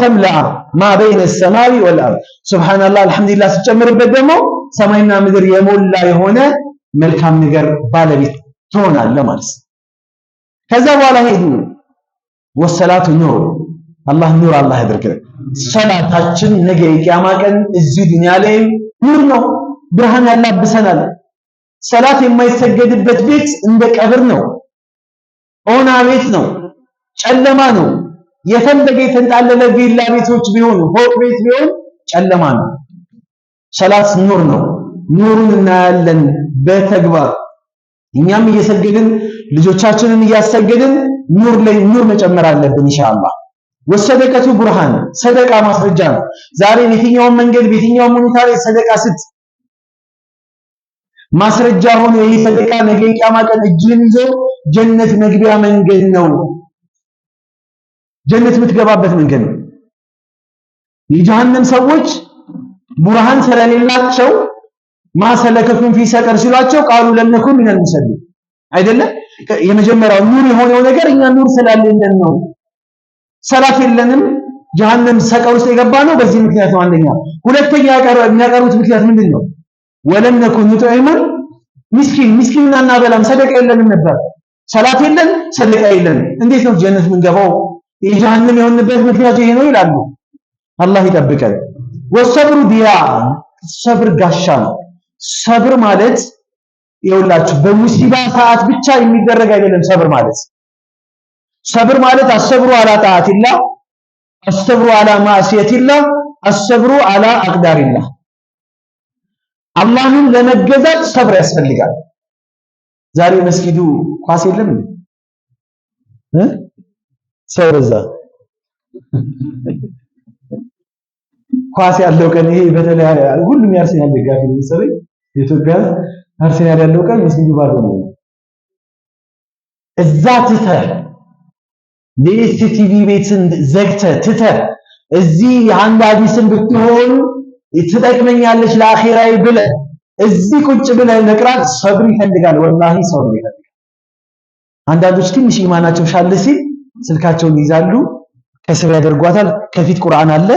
ተምለአ ማ በይነ ሰማይ ወልአርድ። ሱብሃንአላህ አልሐምዱሊላህ ሲጨምርበት ደግሞ ሰማይና ምድር የሞላ የሆነ መልካም ነገር ባለቤት ትሆናለህ ማለት ነው። ከዛ በኋላ ሄዱ ወሰላቱ ኑር። አላህ ኑር አላህ ያድርገን። ሰላታችን ነገ የቂያማ ቀን እዚህ ዱንያ ላይ ኑር ነው፣ ብርሃን ያላብሰናል። ሰላት የማይሰገድበት ቤት እንደ ቀብር ነው፣ ኦና ቤት ነው፣ ጨለማ ነው። የፈለገ የተንጣለለ ቪላ ቤቶች ቢሆኑ ፎቅ ቤት ቢሆን ጨለማ ነው። ሰላት ኑር ነው። ኑሩን እናያለን በተግባር እኛም እየሰገድን ልጆቻችንን እያሰገድን ኑር ላይ ኑር መጨመር አለብን ኢንሻአላህ። ወሰደቀቱ ቡርሃን፣ ሰደቃ ማስረጃ ነው። ዛሬ በየትኛውም መንገድ በየትኛውም ሁኔታ ላይ ሰደቃ ማስረጃ ሆኖ ይህ ሰደቃ ነገ ቂያማ ቀን እጅህን ይዞ ጀነት መግቢያ መንገድ ነው። ጀነት የምትገባበት መንገድ ነው። የጀሃነም ሰዎች ቡርሃን ስለሌላቸው ማሰለከኩም ፊ ሰቀር ሲሏቸው ቃሉ ለነኩም ሚነል ሙሰሊን አይደለም። የመጀመሪያው ኑር የሆነው ነገር እኛ ኑር ስላለን ነው። ሰላት የለንም ጀሃነም ሰቀር ውስጥ የገባ ነው በዚህ ምክንያት ነው። አንደኛ። ሁለተኛ የሚያቀሩት ምክንያት ምንድነው? ወለም ነኩን ኑጥዒሙል ምስኪን እናበላም ሰደቃ የለንም ነበር። ሰላት የለን ሰደቃ የለን። እንዴት ነው ጀነት የምንገባው? የጀሃነም የሆንበት ምክንያት ይሄ ነው ይላሉ። አላህ ይጠብቀን። ወሰብሩ ዲያ ሰብር ጋሻ ነው። ሰብር ማለት ይኸውላችሁ በሙሲባ ሰዓት ብቻ የሚደረግ አይደለም። ሰብር ማለት አሰብሩ አላ ጣዓቲላህ፣ አሰብሩ አላ ማዕሲየቲላህ፣ አሰብሩ አላ አቅዳሪላህ። አላህን ለመገዛት ሰብር ያስፈልጋል። ዛሬ መስጊዱ ኳስ የለም ሰው በዛ ኳስ ያለው ቀን ይሄ በተለይ ሁሉም የአርሰናል ደጋፊ ነው መሰለኝ። የኢትዮጵያ አርሰናል ያለው ቀን መስጊዱ ባዶ ነው። እዛ ትተህ የኤስቲቪ ቤትን ዘግተህ ትተህ እዚህ አንድ ሐዲስን ብትሆን ትጠቅመኛለች ለአኺራዬ ብለህ እዚህ ቁጭ ብለህ መቅራት ሰብር ይፈልጋል። ወላሂ ሰብር ይፈልጋል። አንዳንዶች ትንሽ ኢማናቸው ሻል ሲል ስልካቸውን ይዛሉ፣ ከስር ያደርጓታል። ከፊት ቁርአን አለ፣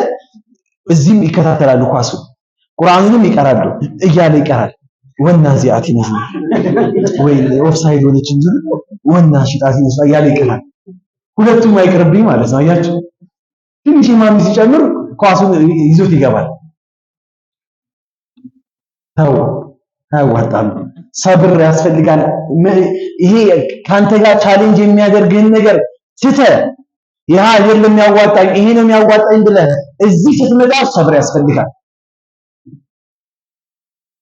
እዚህም ይከታተላሉ። ኳሱ ቁርአኑንም ይቀራሉ እያለ ይቀራል። ወናዚአቲ ነው ወይ ኦፍሳይድ ሆነች እንጂ ወናሽጣቲ ነው እያለ ይቀራል። ሁለቱም አይቀርብኝ ማለት ነው። አያችሁ ትንሽ ኢማን ሲጨምር ኳሱን ይዞት ይገባል። ተው አያዋጣም። ሰብር ያስፈልጋል። ይሄ ካንተ ጋር ቻሌንጅ የሚያደርግህን ነገር ትተህ ያ አይደለም የሚያዋጣኝ ይሄ ነው የሚያዋጣኝ ብለህ እዚህ ስትመጣ ሰብር ያስፈልጋል።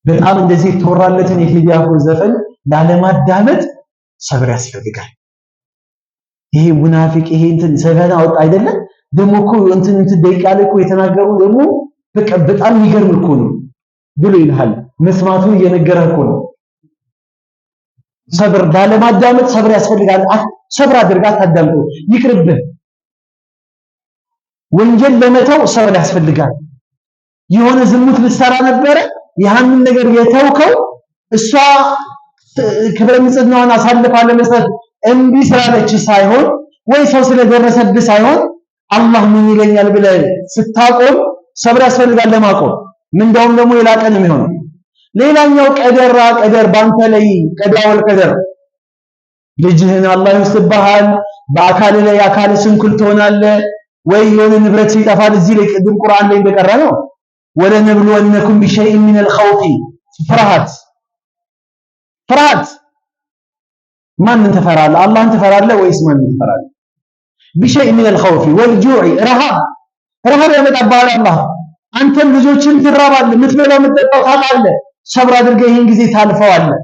በጣም እንደዚህ ተወራለትን የቴዲ አፍሮ ዘፈን ላለማዳመጥ ሰብር ያስፈልጋል። ይሄ ሙናፊቅ ይሄ እንትን ዘፈን አወጣ አይደለም ደግሞ እኮ እንትን ደቂቃ ላይ እኮ የተናገሩ ደግሞ በቃ በጣም የሚገርም እኮ ነው ብሎ ይልሃል። መስማቱ እየነገረህ እኮ ነው። ሰብር ላለማዳመጥ ሰብር ያስፈልጋል። ሰብር አድርጋ ታዳምጡ ይቅርብህ። ወንጀል ለመተው ሰብር ያስፈልጋል። የሆነ ዝሙት ልትሰራ ነበረ ያንን ነገር የተውከው እሷ ክብረ ንጽህናዋን አሳልፋ ለመስጠት እምቢ ስላለች ሳይሆን ወይ ሰው ስለደረሰብህ ሳይሆን አላህ ምን ይለኛል ብለህ ስታቆም ሰብር ያስፈልጋል ለማቆም። ምንዳውም ደግሞ የላቀ ነው የሚሆነው። ሌላኛው ቀደር ባንተ ላይ ቀዳወል ቀደር ልጅህን አላህ ይወስድብሃል። በአካል ላይ አካል ስንኩል ትሆናለህ ወይ የሆነ ንብረት ይጠፋል። እዚህ ላይ ቅድም ቁርአን ላይ እንደቀረ ነው ወለነብሉወነኩም ቢሸይኢን ሚነል ኸውፊ ፍርሃት ማንን ትፈራለህ? አላህን ትፈራለህ ወይስ ማንን ትፈራለህ? ቢሸይኢን ሚነል ኸውፊ ወልጁዕ ረሃብ ያመጣብሃል አላህ። አንተም ልጆችን ትራባለህ፣ የምትበላው የምትጠጣው ታጣለህ። ሰብር አድርገህ ይህን ጊዜ ታልፈዋለህ።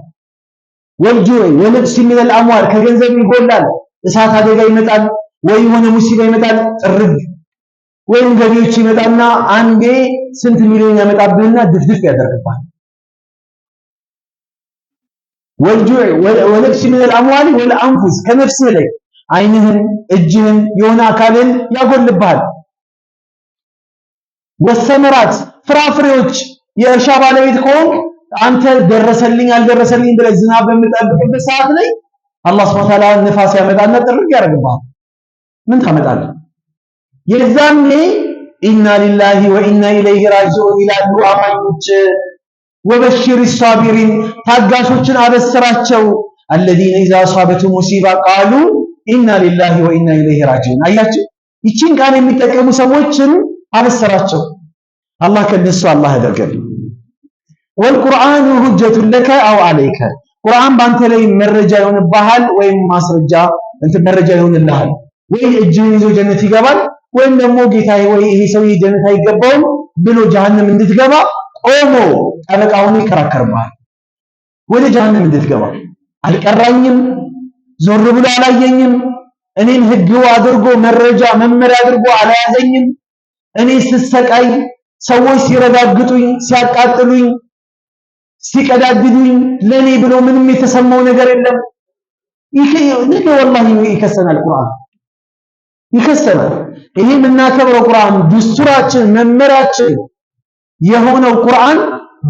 ወልጁዕ ወነቅሲ ሚነል አምዋል ከገንዘብ ይጎላል። እሳት አደጋ ይመጣል ወይ የሆነ ሙሲባ ይመጣል ጥርግ ወይም ገቢዎች ይመጣና አንዴ ስንት ሚሊዮን ያመጣብህና ድፍድፍ ያደርግብሃል። ወልጁዕ ወነቅሲ ሚነል አምዋል ወልአንፉስ ከነፍስህ ላይ ዓይንህን፣ እጅህን፣ የሆነ አካልን ያጎልብሃል። ወሰመራት ፍራፍሬዎች የእርሻ ባለቤት ከሆንክ አንተ ደረሰልኝ አልደረሰልኝ ብለህ ዝናብ በምጠብቅበት ሰዓት ላይ አላህ ሱብሓነሁ ወተዓላ ንፋስ ያመጣና ጥርግ ያደርግብሃል። ምን ታመጣለህ? የዛኔ ኢና ሊላሂ ወኢና ኢለይሂ ራጂዑን ይላሉ አማኞች። ወበሽር ሳቢሪን ታጋሾችን አበስራቸው። አለዚነ ኢዛ አሳበቱ ሙሲባ ቃሉ ኢና ሊላሂ ወኢና ኢለይሂ ራጂዑን። አያችሁ ይቺን ቃል የሚጠቀሙ ሰዎችን አበስራቸው። አላህ ከነሱ አላህ ያደርገን። ወልቁርአኑ ሁጀቱን ለከ አው አለይከ ቁርአን ባንተ ላይ መረጃ ይሆንብሃል ወይም ማስረጃ መረጃ ይሆንልሃል። ወይ እጅህን ይዞ ጀነት ይገባል ወይም ደግሞ ጌታዬ ወይ ይሄ ሰውዬ ጀነት አይገባውም ብሎ ጀሃነም እንድትገባ ቆሞ ጠበቃውን ይከራከርብሃል። ወደ ጀሃነም እንድትገባ አልቀራኝም፣ ዞር ብሎ አላየኝም፣ እኔን ህግ አድርጎ መረጃ መመሪያ አድርጎ አላያዘኝም፣ እኔ ስሰቃይ ሰዎች ሲረጋግጡኝ፣ ሲያቃጥሉኝ፣ ሲቀዳድዱኝ ለኔ ብሎ ምንም የተሰማው ነገር የለም። ነገ ወላሂ ይከሰናል ቁርአን ይከሰናል። ይሄ የምናከብረው ቁርአን ድስቱራችን መመሪያችን የሆነው ቁርአን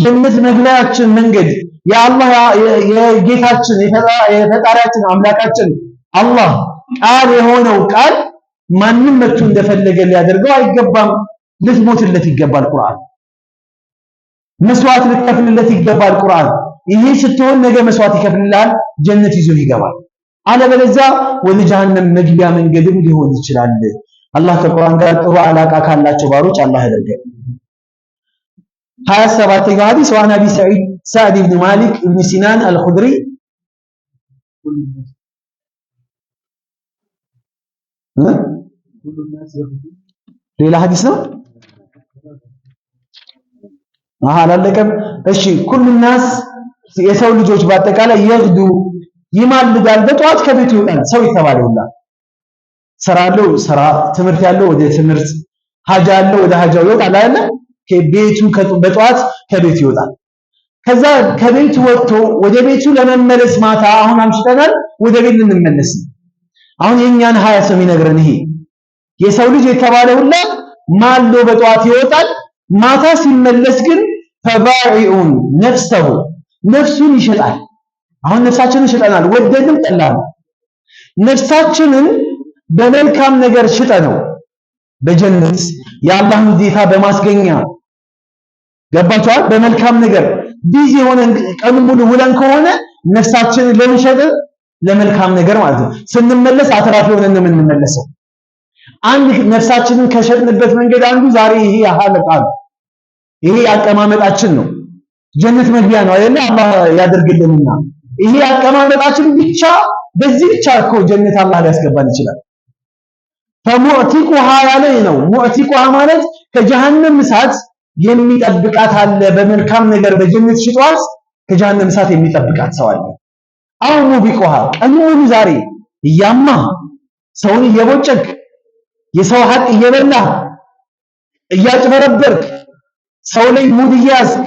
ጀነት መግቢያችን መንገድ የአላህ የጌታችን የፈጣሪያችን አምላካችን አላህ ቃል የሆነው ቃል ማንም መጥቶ እንደፈለገ ሊያደርገው አይገባም። ልትሞትለት ይገባል ቁርአን። መስዋዕት ልትከፍልለት ይገባል ቁርአን። ይሄ ስትሆን ነገ መስዋዕት ይከፍልልሃል፣ ጀነት ይዞ ይገባል። አለበለዚያ ወደ ጀሃነም መግቢያ መንገድም ሊሆን ይችላል። አላህ ከቁርአን ጋር ጥሩ አላቃ ካላቸው ባሮች አላህ ያደርገን። 27ኛው ሐዲስ ወአን አቢ ሰዒድ ኢብኑ ማሊክ ኢብኑ ሲናን አልኹድሪ ሌላ ሐዲስ ነው። አላለቀም። እሺ ኩሉ ናስ የሰው ልጆች በአጠቃላይ የግዱ ይማልዳል፣ በጠዋት ከቤቱ ይወጣል። ሰው የተባለውላ ስራ አለው ስራ፣ ትምህርት ያለው ወደ ትምህርት፣ ሀጃ ያለው ወደ ሀጃው ይወጣል አይደል? ከቤቱ በጠዋት ከቤቱ ይወጣል። ከዛ ከቤቱ ወጥቶ ወደ ቤቱ ለመመለስ ማታ አሁን አምሽተናል፣ ወደ ቤት ልንመለስ። አሁን የኛን ሀያ ሰው የሚነግረን ይሄ የሰው ልጅ የተባለ ሁላ ማልዶ በጠዋት ይወጣል። ማታ ሲመለስ ግን ፈባኢኡን ነፍሰሁ ነፍሱን ይሸጣል። አሁን ነፍሳችንን ሽጠናል፣ ወደድንም ጠላንም። ነፍሳችንን በመልካም ነገር ሽጠነው በጀነት የአላህን ውዴታ በማስገኛ ገባችኋል። በመልካም ነገር ቢዚ ሆነን ቀን ሙሉ ውለን ከሆነ ነፍሳችንን ለምንሸጥ ለመልካም ነገር ማለት ነው። ስንመለስ አትራፊ ሆነን ነው የምንመለሰው። አንድ ነፍሳችንን ከሸጥንበት መንገድ አንዱ ዛሬ ይሄ ሐለቃ ነው። ይሄ አቀማመጣችን ነው። ጀነት መግቢያ ነው አይደል? አላህ ያደርግልንና ይሄ አቀማመጣችን ብቻ በዚህ ብቻ እኮ ጀነት አላህ ሊያስገባን ይችላል። ፈሙዕቲቁሃ ያለኝ ነው። ሙዕቲቁሃ ማለት ከጀሃነም እሳት የሚጠብቃት አለ። በመልካም ነገር በጀነት ሽጧት ከጀሃነም እሳት የሚጠብቃት ሰው አለ። አው ሙቢቁሃ ቀን ሙሉ ዛሬ እያማ ሰውን እየቦጨክ የሰው ሀቅ እየበላ እያጭበረበርክ ሰው ላይ ሙድ እያዝክ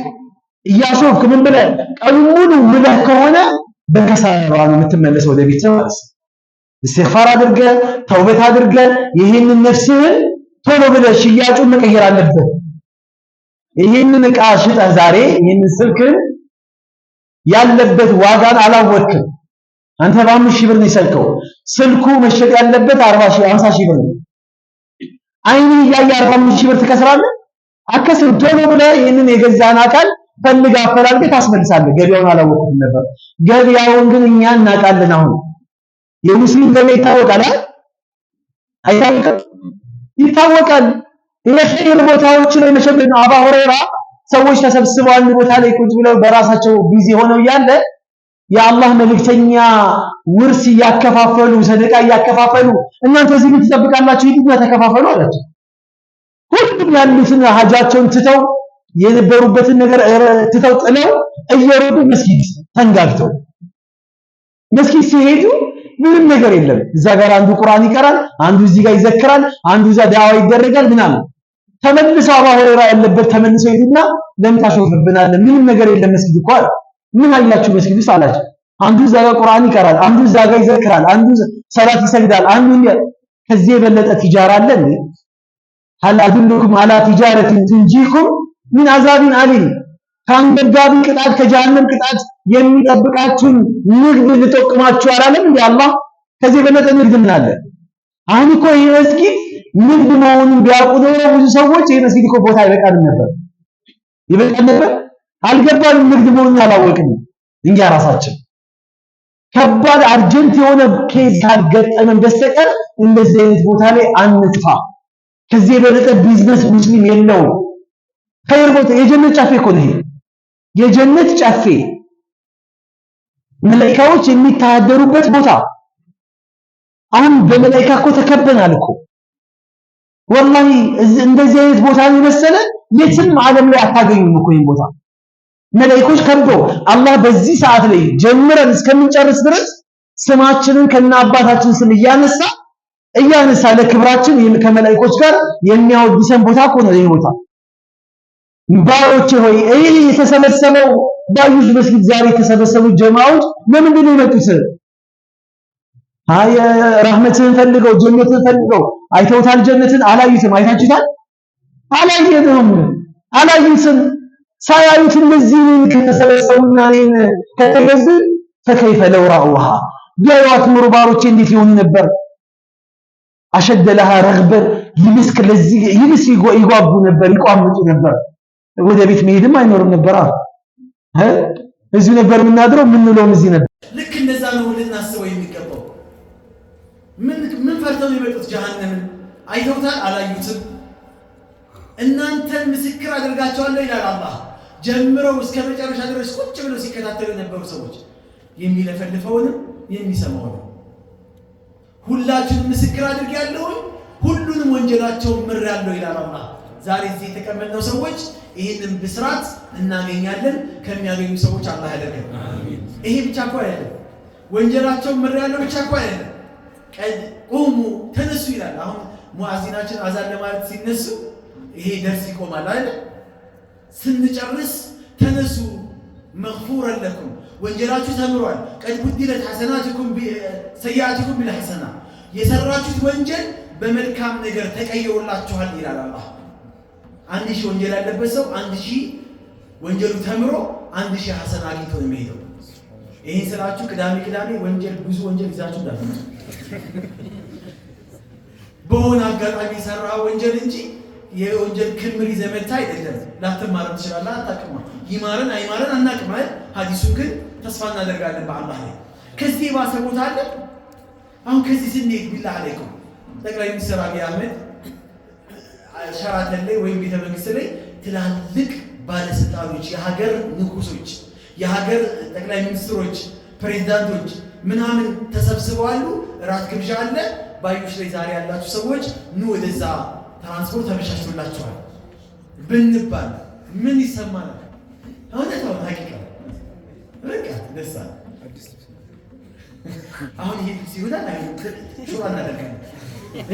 እያሾፍክ ምን ብለህ ቀን ሙሉ ውለህ ከሆነ በከሳራ ነው የምትመለሰው ወደ ቤት ማለት ነው። እስትግፋር አድርገህ ተውበት አድርገህ ይህንን ነፍስህን ቶሎ ብለህ ሽያጩን መቀየር አለብህ። ይህንን ዕቃ ሽጠህ ዛሬ ይህንን ስልክን ያለበት ዋጋን አላወቅም። አንተ በ5 ሺህ ብር ነው የሰልከው። ስልኩ መሸጥ ያለበት 40 ሺህ 50 ሺህ ብር ነው። አይን እያየ 45 ሺህ ብር ትከስራለህ? አከስር። ቶሎ ብለህ ይህንን የገዛን አካል ፈልግ አፈላልገህ ታስመልሳለህ። ገበያውን አላወቅኩም ነበር። ገበያውን ግን እኛ እናውቃለን። አሁን የሙስሊም ገበያ ይታወቃል አይታወቅም? ይታወቃል። የኸይር ቦታዎች ላይ መሸጥ ነው። አባ ሁረይራ ሰዎች ተሰብስበው አንድ ቦታ ላይ ቁጭ ብለው በራሳቸው ቢዚ ሆነው እያለ የአላህ መልእክተኛ ውርስ እያከፋፈሉ ሰደቃ እያከፋፈሉ እናንተ እዚህ ምን ትጠብቃላችሁ? ሂዱና ተከፋፈሉ አላቸው። ሁሉም ያሉትን ሀጃቸውን ትተው የነበሩበትን ነገር ትተው ጥለው እየሮጡ መስጊድ ተንጋግተው መስጊድ ሲሄዱ ምንም ነገር የለም። እዛ ጋር አንዱ ቁርአን ይቀራል፣ አንዱ እዚህ ጋር ይዘክራል፣ አንዱ እዛ ዳዋ ይደረጋል ምናምን። ተመልሰው አባ ሁረይራ ያለበት ተመልሰው ሄዱና ለምን ታሾፍብናለህ? ምንም ነገር የለም መስጊድ እኮ አለ። ምን አላችሁ መስጊድ ውስጥ አላቸው። አንዱ እዛ ጋር ቁርአን ይቀራል፣ አንዱ እዛ ጋር ይዘክራል፣ አንዱ ሰላት ይሰግዳል፣ አንዱ ከዚህ የበለጠ ቲጃራ አለ እንዴ? ሀል አድልኩም አላ ቲጃረቲን ትንጂኩም ሚን አዛቢን አሊም፣ ከአንገብጋቢ ቅጣት ከጀሃነም ቅጣት የሚጠብቃችሁን ንግድ ልጠቁማችሁ አላለም እንዴ አላህ? ከዚህ የበለጠ ንግድ ምን አለ? አሁን እኮ ይህ መስጊድ ንግድ መሆኑን ቢያውቁ ኖሮ ብዙ ሰዎች ይህ መስጊድ እኮ ቦታ አይበቃንም ነበር። ይበቃል ነበር? አልገባንም። ንግድ መሆኑን አላወቅንም እኛ ራሳችን። ከባድ አርጀንት የሆነ ኬዝ ካልገጠመን በስተቀር እንደዚህ አይነት ቦታ ላይ አንጥፋ። ከዚህ የበለጠ ቢዝነስ ሙስሊም የለውም። ኸይር ቦታ የጀነት ጫፌ እኮ ነው። የጀነት ጫፌ መላእክቶች የሚታደሩበት ቦታ። አሁን በመላእክት እኮ ተከበናል እኮ ወላሂ። እንደዚህ አይነት ቦታ የመሰለ የትም ዓለም ላይ አታገኙም እኮ ይሄን ቦታ። መላእክቶች ከብዶ አላህ በዚህ ሰዓት ላይ ጀምረን እስከምንጨርስ ድረስ ስማችንን ከነ አባታችን ስም እያነሳ ለክብራችን ከመላእክቶች ጋር የሚያወድሰን ቦታ እኮ ነው ይሄ ቦታ። ባሮቼ ሆይ ይህ የተሰበሰበው ባዩሽ መስጊድ ዛሬ የተሰበሰቡት ጀማዓዎች ለምንድን ነው የመጡት? አይ ረህመትን ፈልገው ጀነትን ፈልገው አይተውታል። ጀነትን አላዩትም። አይታችሁታል? አላዩትም። ሳያዩት እንደዚህ ከተሰበሰቡና እኔን ከተገዙ ፈከይፈ ለው ረአውሃ ቢያዩት ኑሮ ባሮቼ እንዴት ይሆኑ ነበር? አሸደ ለሃ ረግበን ይብስ ይጓጉ ነበር፣ ይቋምጡ ነበር። ወደ ቤት መሄድም አይኖርም ነበር። እዚህ ነበር የምናድረው የምንውለውም እዚህ ነበር። ልክ እንደዛ ነው ልናስበው የሚገባው። ምን ፈርተው ነው የመጡት? ጀሃነምን አይተውታል? አላዩትም? እናንተን ምስክር አድርጋቸዋለሁ ይላል አላህ። ጀምረው እስከ መጨረሻ ድረስ ቁጭ ብለው ሲከታተሉ የነበሩ ሰዎች የሚለፈልፈውንም የሚሰማውንም ሁላችሁንም ምስክር አድርጌያለሁ፣ ሁሉንም ወንጀላቸውን ምሬያለሁ ይላል አላህ። ዛሬ እዚህ የተቀመጥነው ሰዎች ይህንን ብስራት እናገኛለን። ከሚያገኙ ሰዎች አላህ ያደርገን። ይሄ ብቻ እኮ አይደለም፣ ወንጀላቸውን ምሬያለሁ ብቻ እኮ አይደለም። ቁሙ ተነሱ ይላል። አሁን ሙአዚናችን አዛን ለማለት ሲነሱ ይሄ ደርስ ይቆማል አይደል? ስንጨርስ ተነሱ መግፉረን ለኩም ወንጀላችሁ ተምሯል። ቀድ ቡድለት ሐሰናትኩም ሰይአትኩም ቢልሐሰና የሰራችሁት ወንጀል በመልካም ነገር ተቀይሮላችኋል ይላል አላህ። 1000 ወንጀል ያለበት ሰው 1000 ወንጀሉ ተምሮ 1000 ሐሰና አግኝቶ ነው የሚሄደው። ይሄን ስላችሁ ቅዳሜ ወንጀል ብዙ ወንጀል ይዛችሁ እንዳትመጡ። በሆነ አጋጣሚ ሰራ ወንጀል እንጂ የወንጀል ክምር ይዘህ መጥተህ አይደለም። ላትማረን ትችላለህ፣ አታውቅም። ይማረን አይማረን አናውቅም አይደል? ሐዲሱን ግን ተስፋ እናደርጋለን በአላህ ላይ። ከዚህ የባሰ ቦታ አለ? አሁን ከዚህ ስንሄድ ቢላህ አለይኩም ጠቅላይ ሚኒስትር አብይ አህመድ ሸራተን ላይ ወይም ቤተ መንግስት ላይ ትላልቅ ባለስልጣኖች፣ የሀገር ንጉሶች፣ የሀገር ጠቅላይ ሚኒስትሮች፣ ፕሬዝዳንቶች ምናምን ተሰብስበዋሉ። እራት ግብዣ አለ። ባዮች ላይ ዛሬ ያላችሁ ሰዎች ኑ ወደዛ ትራንስፖርት ተመቻችቶላችኋል ብንባል ምን ይሰማናል? እውነታውን ሀቂቃ በቃ ደስ አለ። አሁን ይሄ ሲሆናል ሹራ እናደርጋለን።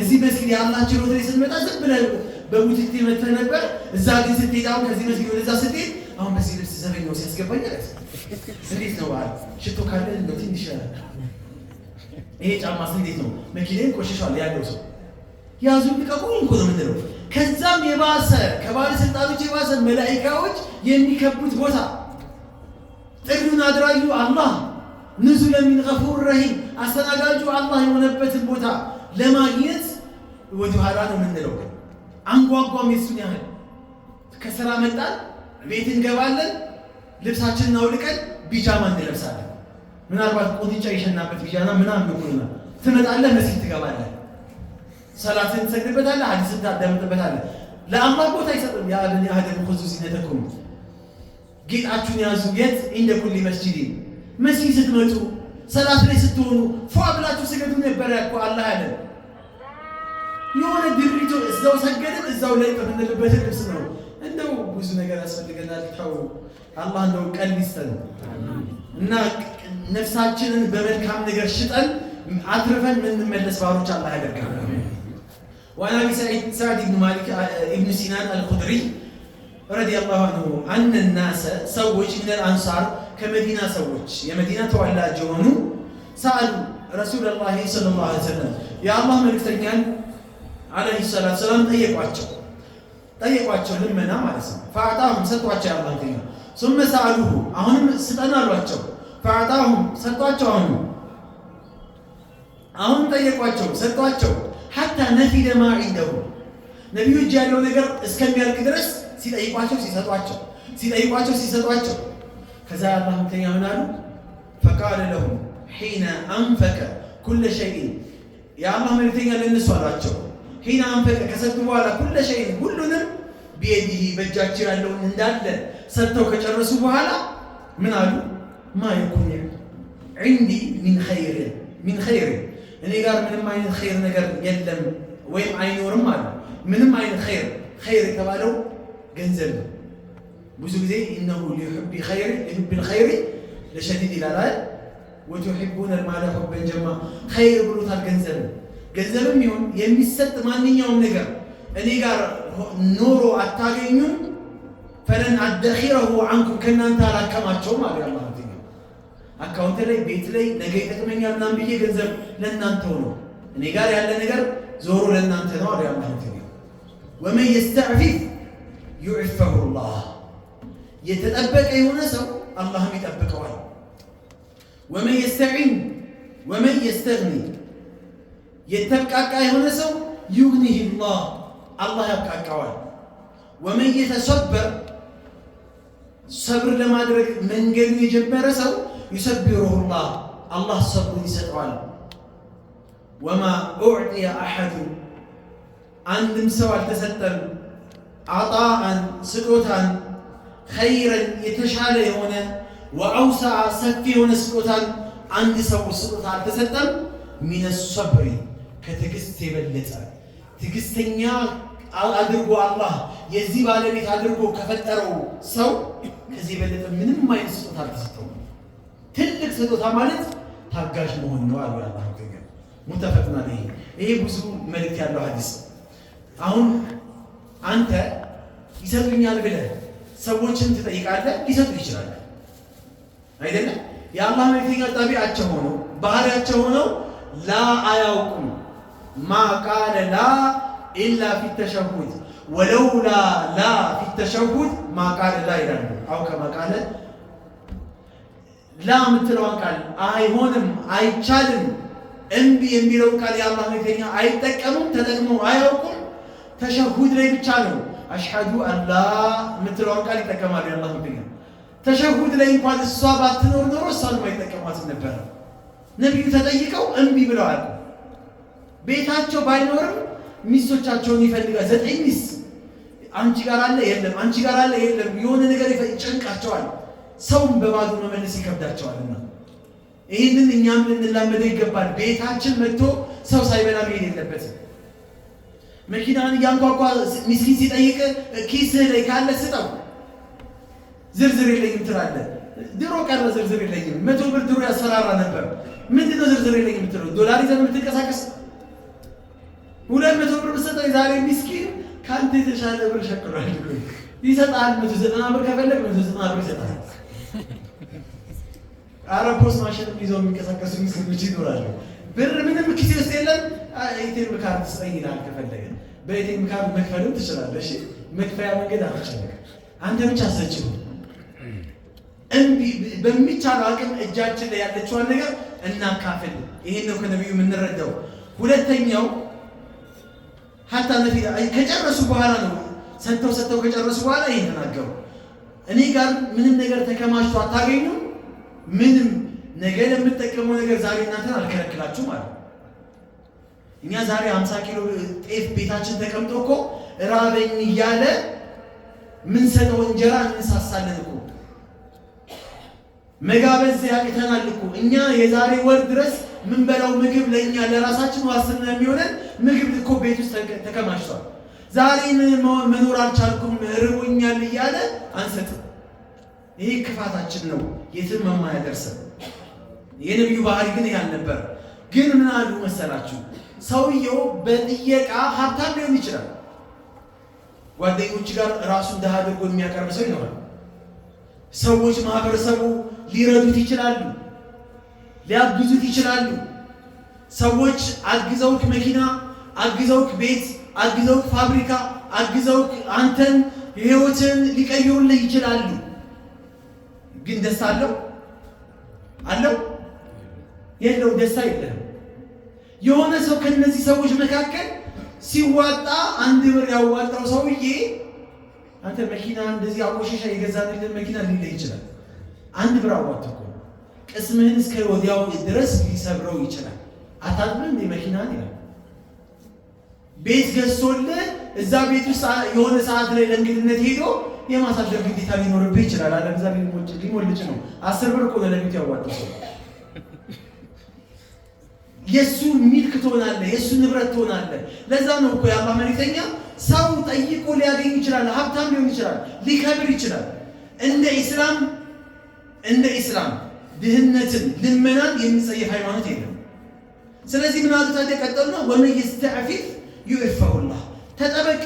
እዚህ መስጊድ ያላችሁ ሮት ላይ ስንመጣ ዝም ብለን በቡቲቲ መተህ ነበር። እዛ ግን ስትሄድ አሁን ከዚህ መስጊድ ወደዛ ስትሄድ አሁን በዚህ ልብስ ዘበኛው ሲያስገባኝ አለ እንዴት ነው አለ ሽቶ ካለ እንደው ትንሽ ይሄ ጫማስ እንዴት ነው መኪናዬን ቆሽሿል ያለው ሰው ያዙ ልቀቁኝ እኮ ነው የምንለው። ከዛም የባሰ ከባለስልጣኖች የባሰ መላኢካዎች የሚከቡት ቦታ ጥሪውን አድራጊ አላህ ንዙለን ሚን ገፉር ረሂም አስተናጋጁ አላህ የሆነበትን ቦታ ለማግኘት ወደ ኋላ ነው የምንለው። አንጓጓም የሱን ያህል ከስራ መጣን ቤት እንገባለን፣ ልብሳችንን አውልቀን ቢጃማ እንለብሳለን። ምናልባት ቁንጫ የሸናበት ቢጃማ ምናምን ነው። ትመጣለህ፣ መስጊድ ትገባለህ፣ ሰላትን ትሰግድበታለህ፣ ሐዲስን ታዳምጥበታለህ። ለአላህ ቦታ አይሰጥም። ያ በኒ አደም ኹዙ ዚነተኩም ጌጣችሁን ያዙ። የት እንደ ኩሊ መስጂድ መስጊድ ስትመጡ ሰላት ላይ ስትሆኑ ፏ ብላችሁ ስገዱ ነበር ያልኩ አላህ ያለ። የሆነ ድሪቶ እዛው ሰገድን እዛው ላይ ተፈነለበት ልብስ ነው። እንደው ብዙ ነገር ያስፈልገናል። ተው አላህ እንደው ቀልብ ይስጠን እና ነፍሳችንን በመልካም ነገር ሽጠን አትርፈን የምንመለስ ባሮች አላህ ያደርገን። وعن أبي سعد بن مالك ابن سنان الخدري رضي الله عنه أن الناس سوج من الأنصار كمدينة سوج يا مدينة ولا جونو سألوا رسول الله صلى الله عليه وسلم يا الله ملك تنيان عليه الصلاة والسلام طيقوا لمنا ما اسم فأعطاهم ستواتش يا الله تنيان ثم سألوه أهم ستنا الواتشو فأعطاهم ستواتش أهم طيقوا ستواتشو حتى نفد ما عنده ነብዩ እጅ ያለው ነገር እስከሚያልቅ ድረስ ሲጠይቋቸው ሲሰጧቸው ከዛ አላህ ተኛ ምን አሉ? فقال لهم حين انفق كل شيء يا الله መልእክተኛ ለነሱ አላቸው حين انفق ከሰጡ በኋላ كل شيء ሁሉንም بيده በእጃቸው ያለውን እንዳለ ሰጥተው ከጨረሱ በኋላ ምን አሉ? ما يكون عندي من خير እኔ ጋር ምንም አይነት ኸይር ነገር የለም ወይም አይኖርም አለ። ምንም አይነት ኸይር የተባለው ገንዘብ ነው። ብዙ ጊዜ إنه لحب الخير لشديد ይላል وتحبون المال حبا جما ኸይር ብሎታል። ገንዘብም ይሁን የሚሰጥ ማንኛውም ነገር እኔ ጋር ኖሮ አታገኙም። فلن أدخره عنكم ከእናንተ አላከማቸውም አለ አላህ። አካውንት ላይ ቤት ላይ ነገ ይጠቅመኛል ምናምን ብዬ ገንዘብ ለእናንተው ነው። እኔ ጋር ያለ ነገር ዞሮ ለእናንተ ነው አለ አላህ። ومن يستعفف يعفه الله የተጠበቀ የሆነ ሰው አላህም ይጠብቀዋል። ومن يستغني የተብቃቃ የሆነ ሰው يغنيه الله አላህ ያብቃቃዋል። ومن يتصبر ሰብር ለማድረግ መንገዱ የጀመረ ሰው ይሰብሩላህ አላህ ሰብሩን ይሰጠዋል። ወማ ኡዕጢየ አሐዱ አንድም ሰው አልተሰጠም አጣአን ስጦታን ኸይረን የተሻለ የሆነ ወአውሰዐ ሰፊ የሆነ ስጦታን አንድ ሰው ስጦታ አልተሰጠም ሚነ ሰብሪ ከትዕግስት የበለጠ ትዕግስተኛ አድርጎ አላህ የዚህ ባለቤት አድርጎ ከፈጠረው ሰው ከዚህ የበለጠ ምንም አይነት ስጦታ አልተሰጠውም። ትልቅ ስጦታ ማለት ታጋሽ መሆን ነው አሉ አላህ ተገኘ ሙተፈቅና ለይ ይሄ ብዙ መልእክት ያለው ሐዲስ። አሁን አንተ ይሰጡኛል ብለህ ሰዎችን ትጠይቃለህ፣ ሊሰጡ ይችላል አይደለም? የአላህ መልእክተኛ ጠቢዓቸው ሆነው ባህሪያቸው ሆነው ላ አያውቁም። ማ ቃለ ላ ኢላ ፊ ተሸሁድ ወለውላ ላ ፊ ተሸሁድ ማ ቃለ ላ ይላሉ። አው ከማ ቃለ ላ የምትለዋን ቃል አይሆንም፣ አይቻልም፣ እምቢ የሚለውን ቃል የአላህ መልእክተኛ አይጠቀሙም፣ ተጠቅመው አያውቁም። ተሸሁድ ላይ ብቻ ነው አሽሀዱ አላ የምትለዋን ቃል ይጠቀማሉ የአላህ መልእክተኛ። ተሸሁድ ላይ እንኳን እሷ ባትኖር ኖሮ እሷንም አይጠቀሟትም ነበረ። ነቢዩ ተጠይቀው እምቢ ብለዋል። ቤታቸው ባይኖርም ሚስቶቻቸውን ይፈልጋል። 9 ሚስት አንቺ ጋር አለ የለም፣ አንቺ ጋር አለ የለም፣ የሆነ ነገር ይጨንቃቸዋል። ሰውን በባዶ መመለስ ይከብዳቸዋልና ይህንን እኛም ልንላመደው ይገባል። ቤታችን መጥቶ ሰው ሳይበላ መሄድ የለበትም። መኪናን እያንኳኳ ሚስኪን ሲጠይቅ ኪስህ ላይ ካለ ስጠው። ዝርዝር የለኝም ትላለህ። ድሮ ቀረ ዝርዝር የለኝም። 100 ብር ድሮ ያስፈራራ ነበር። ምንድነው ዝርዝር የለኝም የምትለው? ዶላር ይዘህ የምትንቀሳቀስ 200 ብር ብትሰጠው የዛሬ ሚስኪን ከአንተ የተሻለ ብር ሸክሏል ይሰጣል። 190 ብር ከፈለግ 190 ብር ይሰጣል። አረፖስ ማሽን ይዘው የሚንቀሳቀሱ ሚስኪኖች ይኖራሉ። ብር ምንም ኪስ ውስጥ የለም። ኤቲኤም ካርድ ስጠኝ ይላል። ከፈለገ በኤቲኤም ካርድ መክፈልም ትችላለህ። እሺ መክፈያ መንገድ አትጨነቅ። አንተ ብቻ ሰጪው እንቢ በሚቻለው አቅም እጃችን ላይ ያለችዋን ነገር እናካፍል። ይሄን ነው ከነብዩ የምንረዳው። ሁለተኛው ሐታ ነብዩ ከጨረሱ በኋላ ነው ሰጥተው ከጨረሱ በኋላ ይሄን ተናገሩ። እኔ ጋር ምንም ነገር ተከማችቶ አታገኙም። ምንም ነገ ለምትጠቀመው ነገር ዛሬ እናንተን አልከለክላችሁ ማለት። እኛ ዛሬ 50 ኪሎ ጤፍ ቤታችን ተቀምጦ እኮ ራበኝ እያለ ምን ሰጠው እንጀራ እንሳሳለን እኮ መጋበዝ ያቅተናል እኮ። እኛ የዛሬ ወር ድረስ ምን በላው ምግብ ለኛ ለራሳችን ዋስትና የሚሆነን ምግብ እኮ ቤት ውስጥ ተከማችቷል። ዛሬ መኖር አልቻልኩም ርቦኛል እያለ አንሰጥም። ይሄ ክፋታችን ነው፣ የትም የማያደርሰን። የነብዩ ባህሪ ግን ይሄ አልነበረ። ግን ምን አሉ መሰላችሁ? ሰውየው በጥየቃ ሀብታም ሊሆን ይችላል። ጓደኞች ጋር ራሱን ደሃ አድርጎ የሚያቀርብ ሰው ይኖራል። ሰዎች ማህበረሰቡ ሊረዱት ይችላሉ፣ ሊያግዙት ይችላሉ። ሰዎች አግዘውክ መኪና፣ አግዘውክ ቤት፣ አግዘውክ ፋብሪካ፣ አግዘውክ አንተን ህይወትን ሊቀይሩልህ ይችላሉ። ግን ደስታ አለው? የለው፣ ደስታ የለም። የሆነ ሰው ከነዚህ ሰዎች መካከል ሲዋጣ 1 ብር ያዋጣው ሰውዬ አንተ መኪና እንደዚህ አቆሸሻ የገዛልን መኪና ሊለይ ይችላል። 1 ብር አዋጣው እኮ ቅስምህን እስከ ወዲያው ድረስ ሊሰብረው ይችላል። አታጥብም እንደ መኪናን ይላል። ቤት ገዝቶልህ እዛ ቤት ውስጥ የሆነ ሰዓት ላይ ለእንግድነት ሄዶ የማሳደር ግዴታ ሊኖርብህ ይችላል። አለበዛ ሊሞልጭ ነው። 10 ብር እኮ ለቤት ያዋጣው ሰው የሱ ሚልክ ትሆናለህ፣ የሱ ንብረት ትሆናለህ። ለዛ ነው እኮ የአላህ መልእክተኛ ሰው ጠይቆ ሊያገኝ ይችላል፣ ሀብታም ሊሆን ይችላል፣ ሊከብር ይችላል። እንደ ኢስላም ድህነትን፣ ልመናን የሚጸየፍ ሃይማኖት የለም። ስለዚህ ምን አሉት? ቀጠሉና ወመን ይስተዕፊፍ ዩዕፈሁላህ፣ ተጠበቅ፣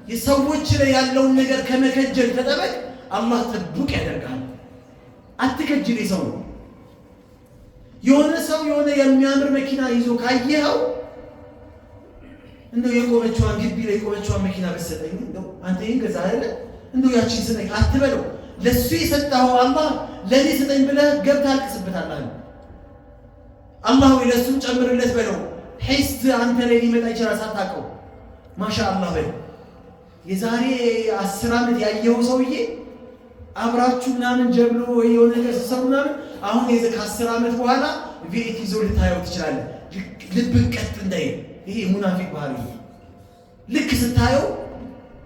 የሰዎች ላይ ያለውን ነገር ከመከጀል ተጠበቅ፣ አላህ ጥብቅ ያደርጋል። አትከጅል ሰው። የሆነ ሰው የሆነ የሚያምር መኪና ይዞ ካየኸው እንደው የቆመችዋን ግቢ ላይ የቆመችዋን መኪና በሰጠኝ እንደው አንተ ይሄን ገዛ አይደለ እንደው ያቺን ስጠኝ አትበለው። ለሱ የሰጠኸው አላህ ለኔ ስጠኝ ብለህ ገብተህ አልቅስበታለህ። አላህ ወይ ለሱም ጨምርለት በለው። ሒስ አንተ ላይ ሊመጣ ይችላል ሳታውቀው። ማሻአላህ በለው። የዛሬ 10 ዓመት ያየኸው ሰውዬ አብራችሁ ምናምን ጀብሎ ወይ የሆነ ነገር ሲሰሩ ምናምን አሁን ከ10 ዓመት በኋላ ቪኤት ይዞ ልታየው ትችላለህ። ልብን ቀጥ እንዳይል ይሄ ሙናፊቅ ባህሪ ነው። ልክ ስታየው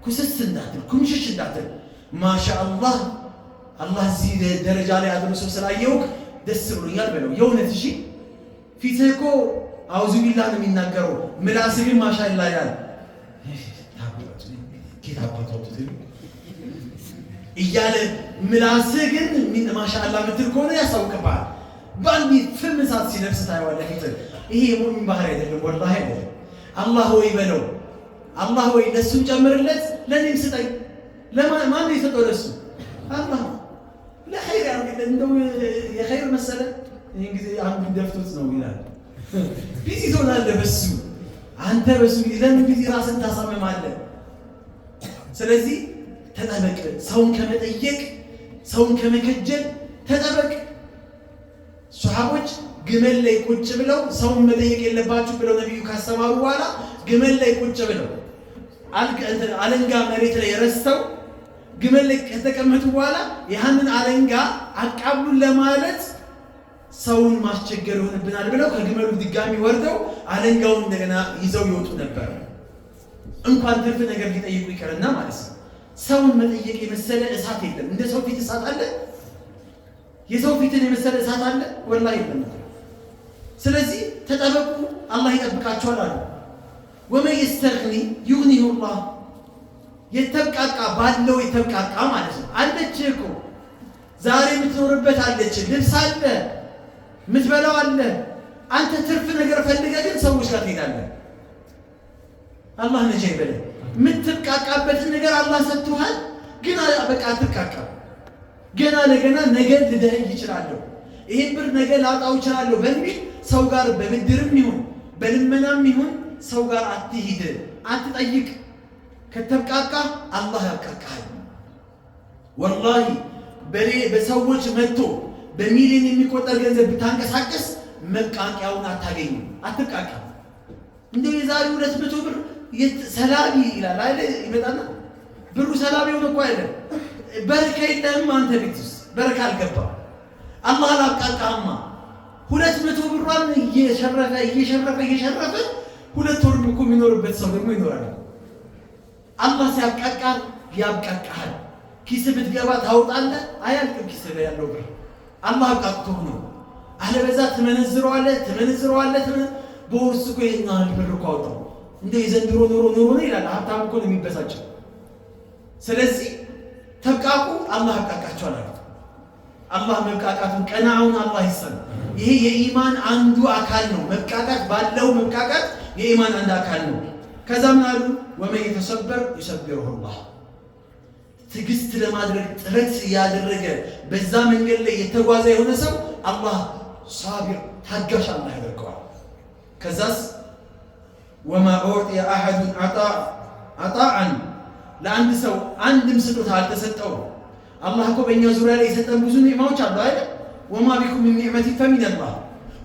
ኩስስ እንዳትል ኩምሽሽ እንዳትል ማሻአላህ አላህ እዚህ ደረጃ ላይ አድርሶ ስላየው ደስ ብሎኛል በለው። የእውነት እሺ ፊትህ እኮ አውዙ ቢላህ ነው የሚናገረው፣ ምላስህ ግን ማሻአላህ ይላል። እያለ ምላስህ ግን ማሻአላህ ምትል ከሆነ ያሳውቅብሃል። በአንድ ፍም እሳት ሲለብስ ታየዋለህ ፊትህ። ይሄ የሙእሚን ባህሪ አይደለም፣ ወላሂ አይደለም። አላህ ወይ በለው፣ አላህ ወይ ለሱም ጨምርለት ለኔም ስጠኝ። ማን ነው የሰጠው ለሱ? አላህ ለኸይር ያርግልህ። እንደው የኸይር መሰለ ይሄን ጊዜ አንዱ ደፍቶት ነው ይላል። ቢዚ ትሆናለህ በሱ አንተ በሱ ይዘን ቢዚ ራስን ታሳምማለህ። ስለዚህ ተጠበቅ። ሰውን ከመጠየቅ ሰውን ከመከጀል ተጠበቅ። ሱሐቦች ግመል ላይ ቁጭ ብለው ሰውን መጠየቅ የለባችሁ ብለው ነብዩ ካስተማሩ በኋላ ግመል ላይ ቁጭ ብለው አለንጋ መሬት ላይ ረስተው ግመል ላይ ከተቀመጡ በኋላ ያንን አለንጋ አቃብሉን ለማለት ሰውን ማስቸገር ይሆንብናል ብለው ከግመሉ ድጋሚ ወርደው አለንጋውን እንደገና ይዘው ይወጡ ነበር። እንኳን ትርፍ ነገር ሊጠይቁ ይቀርና ማለት ነው። ሰውን መጠየቅ የመሰለ እሳት የለም። እንደ ሰው ፊት እሳት አለ? የሰው ፊትን የመሰለ እሳት አለ? ወላሂ የለም። ስለዚህ ተጠበቁ፣ አላህ ይጠብቃችኋል አሉ። ወመን የስተግኒ ዩግኒሁ ላህ። የተብቃቃ ባለው የተብቃቃ ማለት ነው። አለች እኮ ዛሬ የምትኖርበት አለች፣ ልብስ አለ፣ የምትበላው አለ። አንተ ትርፍ ነገር ፈልገህ ግን ሰዎች ጋር ትሄዳለህ። አላህ ነጃ ይበለን። የምትብቃቃበትን ነገር አላህ ሰጥቶሃል፣ ግን በቃ አትብቃቃ። ገና ለገና ነገ ልደህይ ይችላለሁ፣ ይሄን ብር ነገ ላጣው ይችላለሁ በሚል ሰው ጋር በብድርም ይሁን በልመናም ይሁን ሰው ጋር አትሂድ፣ አትጠይቅ። ከተብቃቃ አላህ ያብቃቃሃል። ወላሂ በሰዎች መጥቶ በሚሊዮን የሚቆጠር ገንዘብ ብታንቀሳቀስ መብቃቂያውን አታገኙም። አትብቃቃ። እንደው የዛሬ 200 ብር ሰላቢ ይላል አይደል? ይመጣና ብሩ ሰላቢ ሆነ እኮ አይደለም። በረካ የለህም አንተ ቤት ውስጥ በረካ አልገባም። አላህ አላብቃቃህማ። 200 ብሯን እየሸረፈ 2 ወር እኮ የሚኖርበት ሰው ደግሞ ይኖራል። አላህ ሲያብቃቃ ያብቃቃሃል። ኪስ ብትገባ ታውጣለህ፣ አያልቅም ኪስ ላይ ያለው ብር። አላህ አብቃቅቶህ ነው። አለበዛ ትመነዝረዋለህ። በውስጥ እኮ ይሄን ያህል ብር እኮ አውጣው እንደ የዘንድሮ ኑሮ ነው ይላል። ሀብታም እኮ ነው የሚበሳጨው። ስለዚህ ተብቃቁ፣ አላህ ያብቃቃችኋል አለ። አላህ መብቃቃቱን ቀናውን አላህ ይሰጥ። ይሄ የኢማን አንዱ አካል ነው። መብቃቃት ባለው መብቃቃት የኢማን አንድ አካል ነው። ከዛ ምን አሉ? ወመን የተሰበር ይሰብሩሁ አላህ። ትዕግስት ለማድረግ ጥረት ያደረገ በዛ መንገድ ላይ የተጓዘ የሆነ ሰው አላህ ሳቢር ታጋሽ አላህ ያደርገዋል። ከዛስ ወማ ኡዕጢየ አሐዱን አጣዐን፣ ለአንድ ሰው አንድም ስጦታ አልተሰጠው። አላህ እኮ በእኛ ዙሪያ ላይ የሰጠን ብዙ ኒዕማዎች አሉ አይደል? ወማ ቢኩም ሚን ኒዕመቲን ፈሚነላህ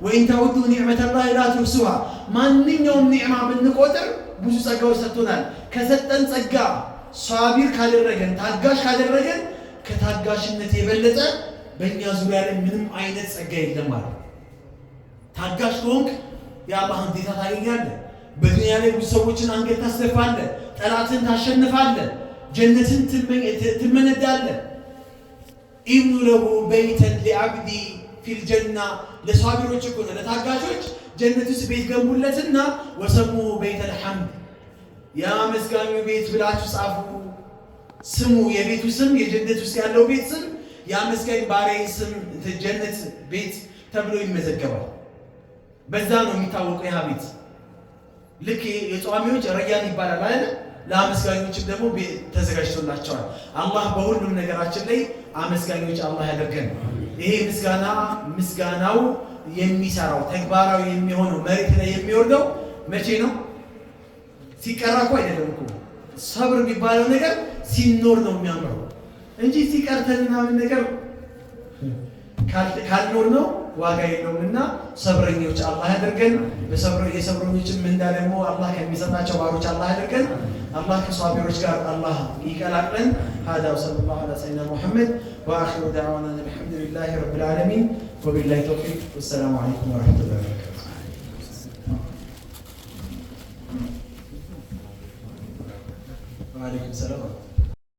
ወኢን ተዑዱ ኒዕመተላሂ ላ ትሕሱሃ። ማንኛውም ኒዕማ ብንቆጥር ብዙ ጸጋዎች ሰጥቶናል። ከሰጠን ጸጋ ሳቢር ካደረገን ታጋሽ ካደረገን ከታጋሽነት የበለጠ በእኛ ዙሪያ ላይ ምንም አይነት ጸጋ የለም ማለት። ታጋሽ ከሆንክ የአላህን ጌታ ታገኛለህ። በዱንያ ላይ ብዙ ሰዎችን አንገት ታስደፋለህ፣ ጠላትን ታሸንፋለህ፣ ጀነትን ትመነዳለህ። ኢብኑ ለሁ በይተን ሊዐብዲ ፊል ጀና። ለሷቢሮች እኮ ነው ለታጋሾች ጀነት ውስጥ ቤት ገንቡለትና ወሰሙሁ በይተል ሐምድ፣ ያ መስጋኙ ቤት ብላችሁ ጻፉ። ስሙ የቤቱ ስም የጀነት ውስጥ ያለው ቤት ስም ያ መስጋኝ ባሪያ ስም ጀነት ቤት ተብሎ ይመዘገባል። በዛ ነው የሚታወቀው ያ ቤት። ልክ የጿሚዎች ረያን ይባላል አይደል? ለአመስጋኞችም ደግሞ ተዘጋጅቶላቸዋል። አላህ በሁሉም ነገራችን ላይ አመስጋኞች አላህ ያደርገን። ይሄ ምስጋናው የሚሰራው ተግባራዊ የሚሆነው መሬት ላይ የሚወርደው መቼ ነው? ሲቀራ እኮ አይደለም እኮ። ሰብር የሚባለው ነገር ሲኖር ነው የሚያምረው እንጂ ሲቀርተን ምናምን ነገር ካልኖር ነው ዋጋ የለውምና ሰብረኞች አላህ ያድርገን። የሰብረኞችን ምንዳ ደግሞ አላህ ከሚሰጣቸው ባሮች አላህ ያድርገን። አላህ ከሷቢሮች ጋር አላህ ይቀላቅለን። هذا وصلى الله على سيدنا محمد واخر دعوانا الحمد لله رب العالمين وبالله التوفيق والسلام عليكم ورحمه الله وبركاته. وعليكم السلام.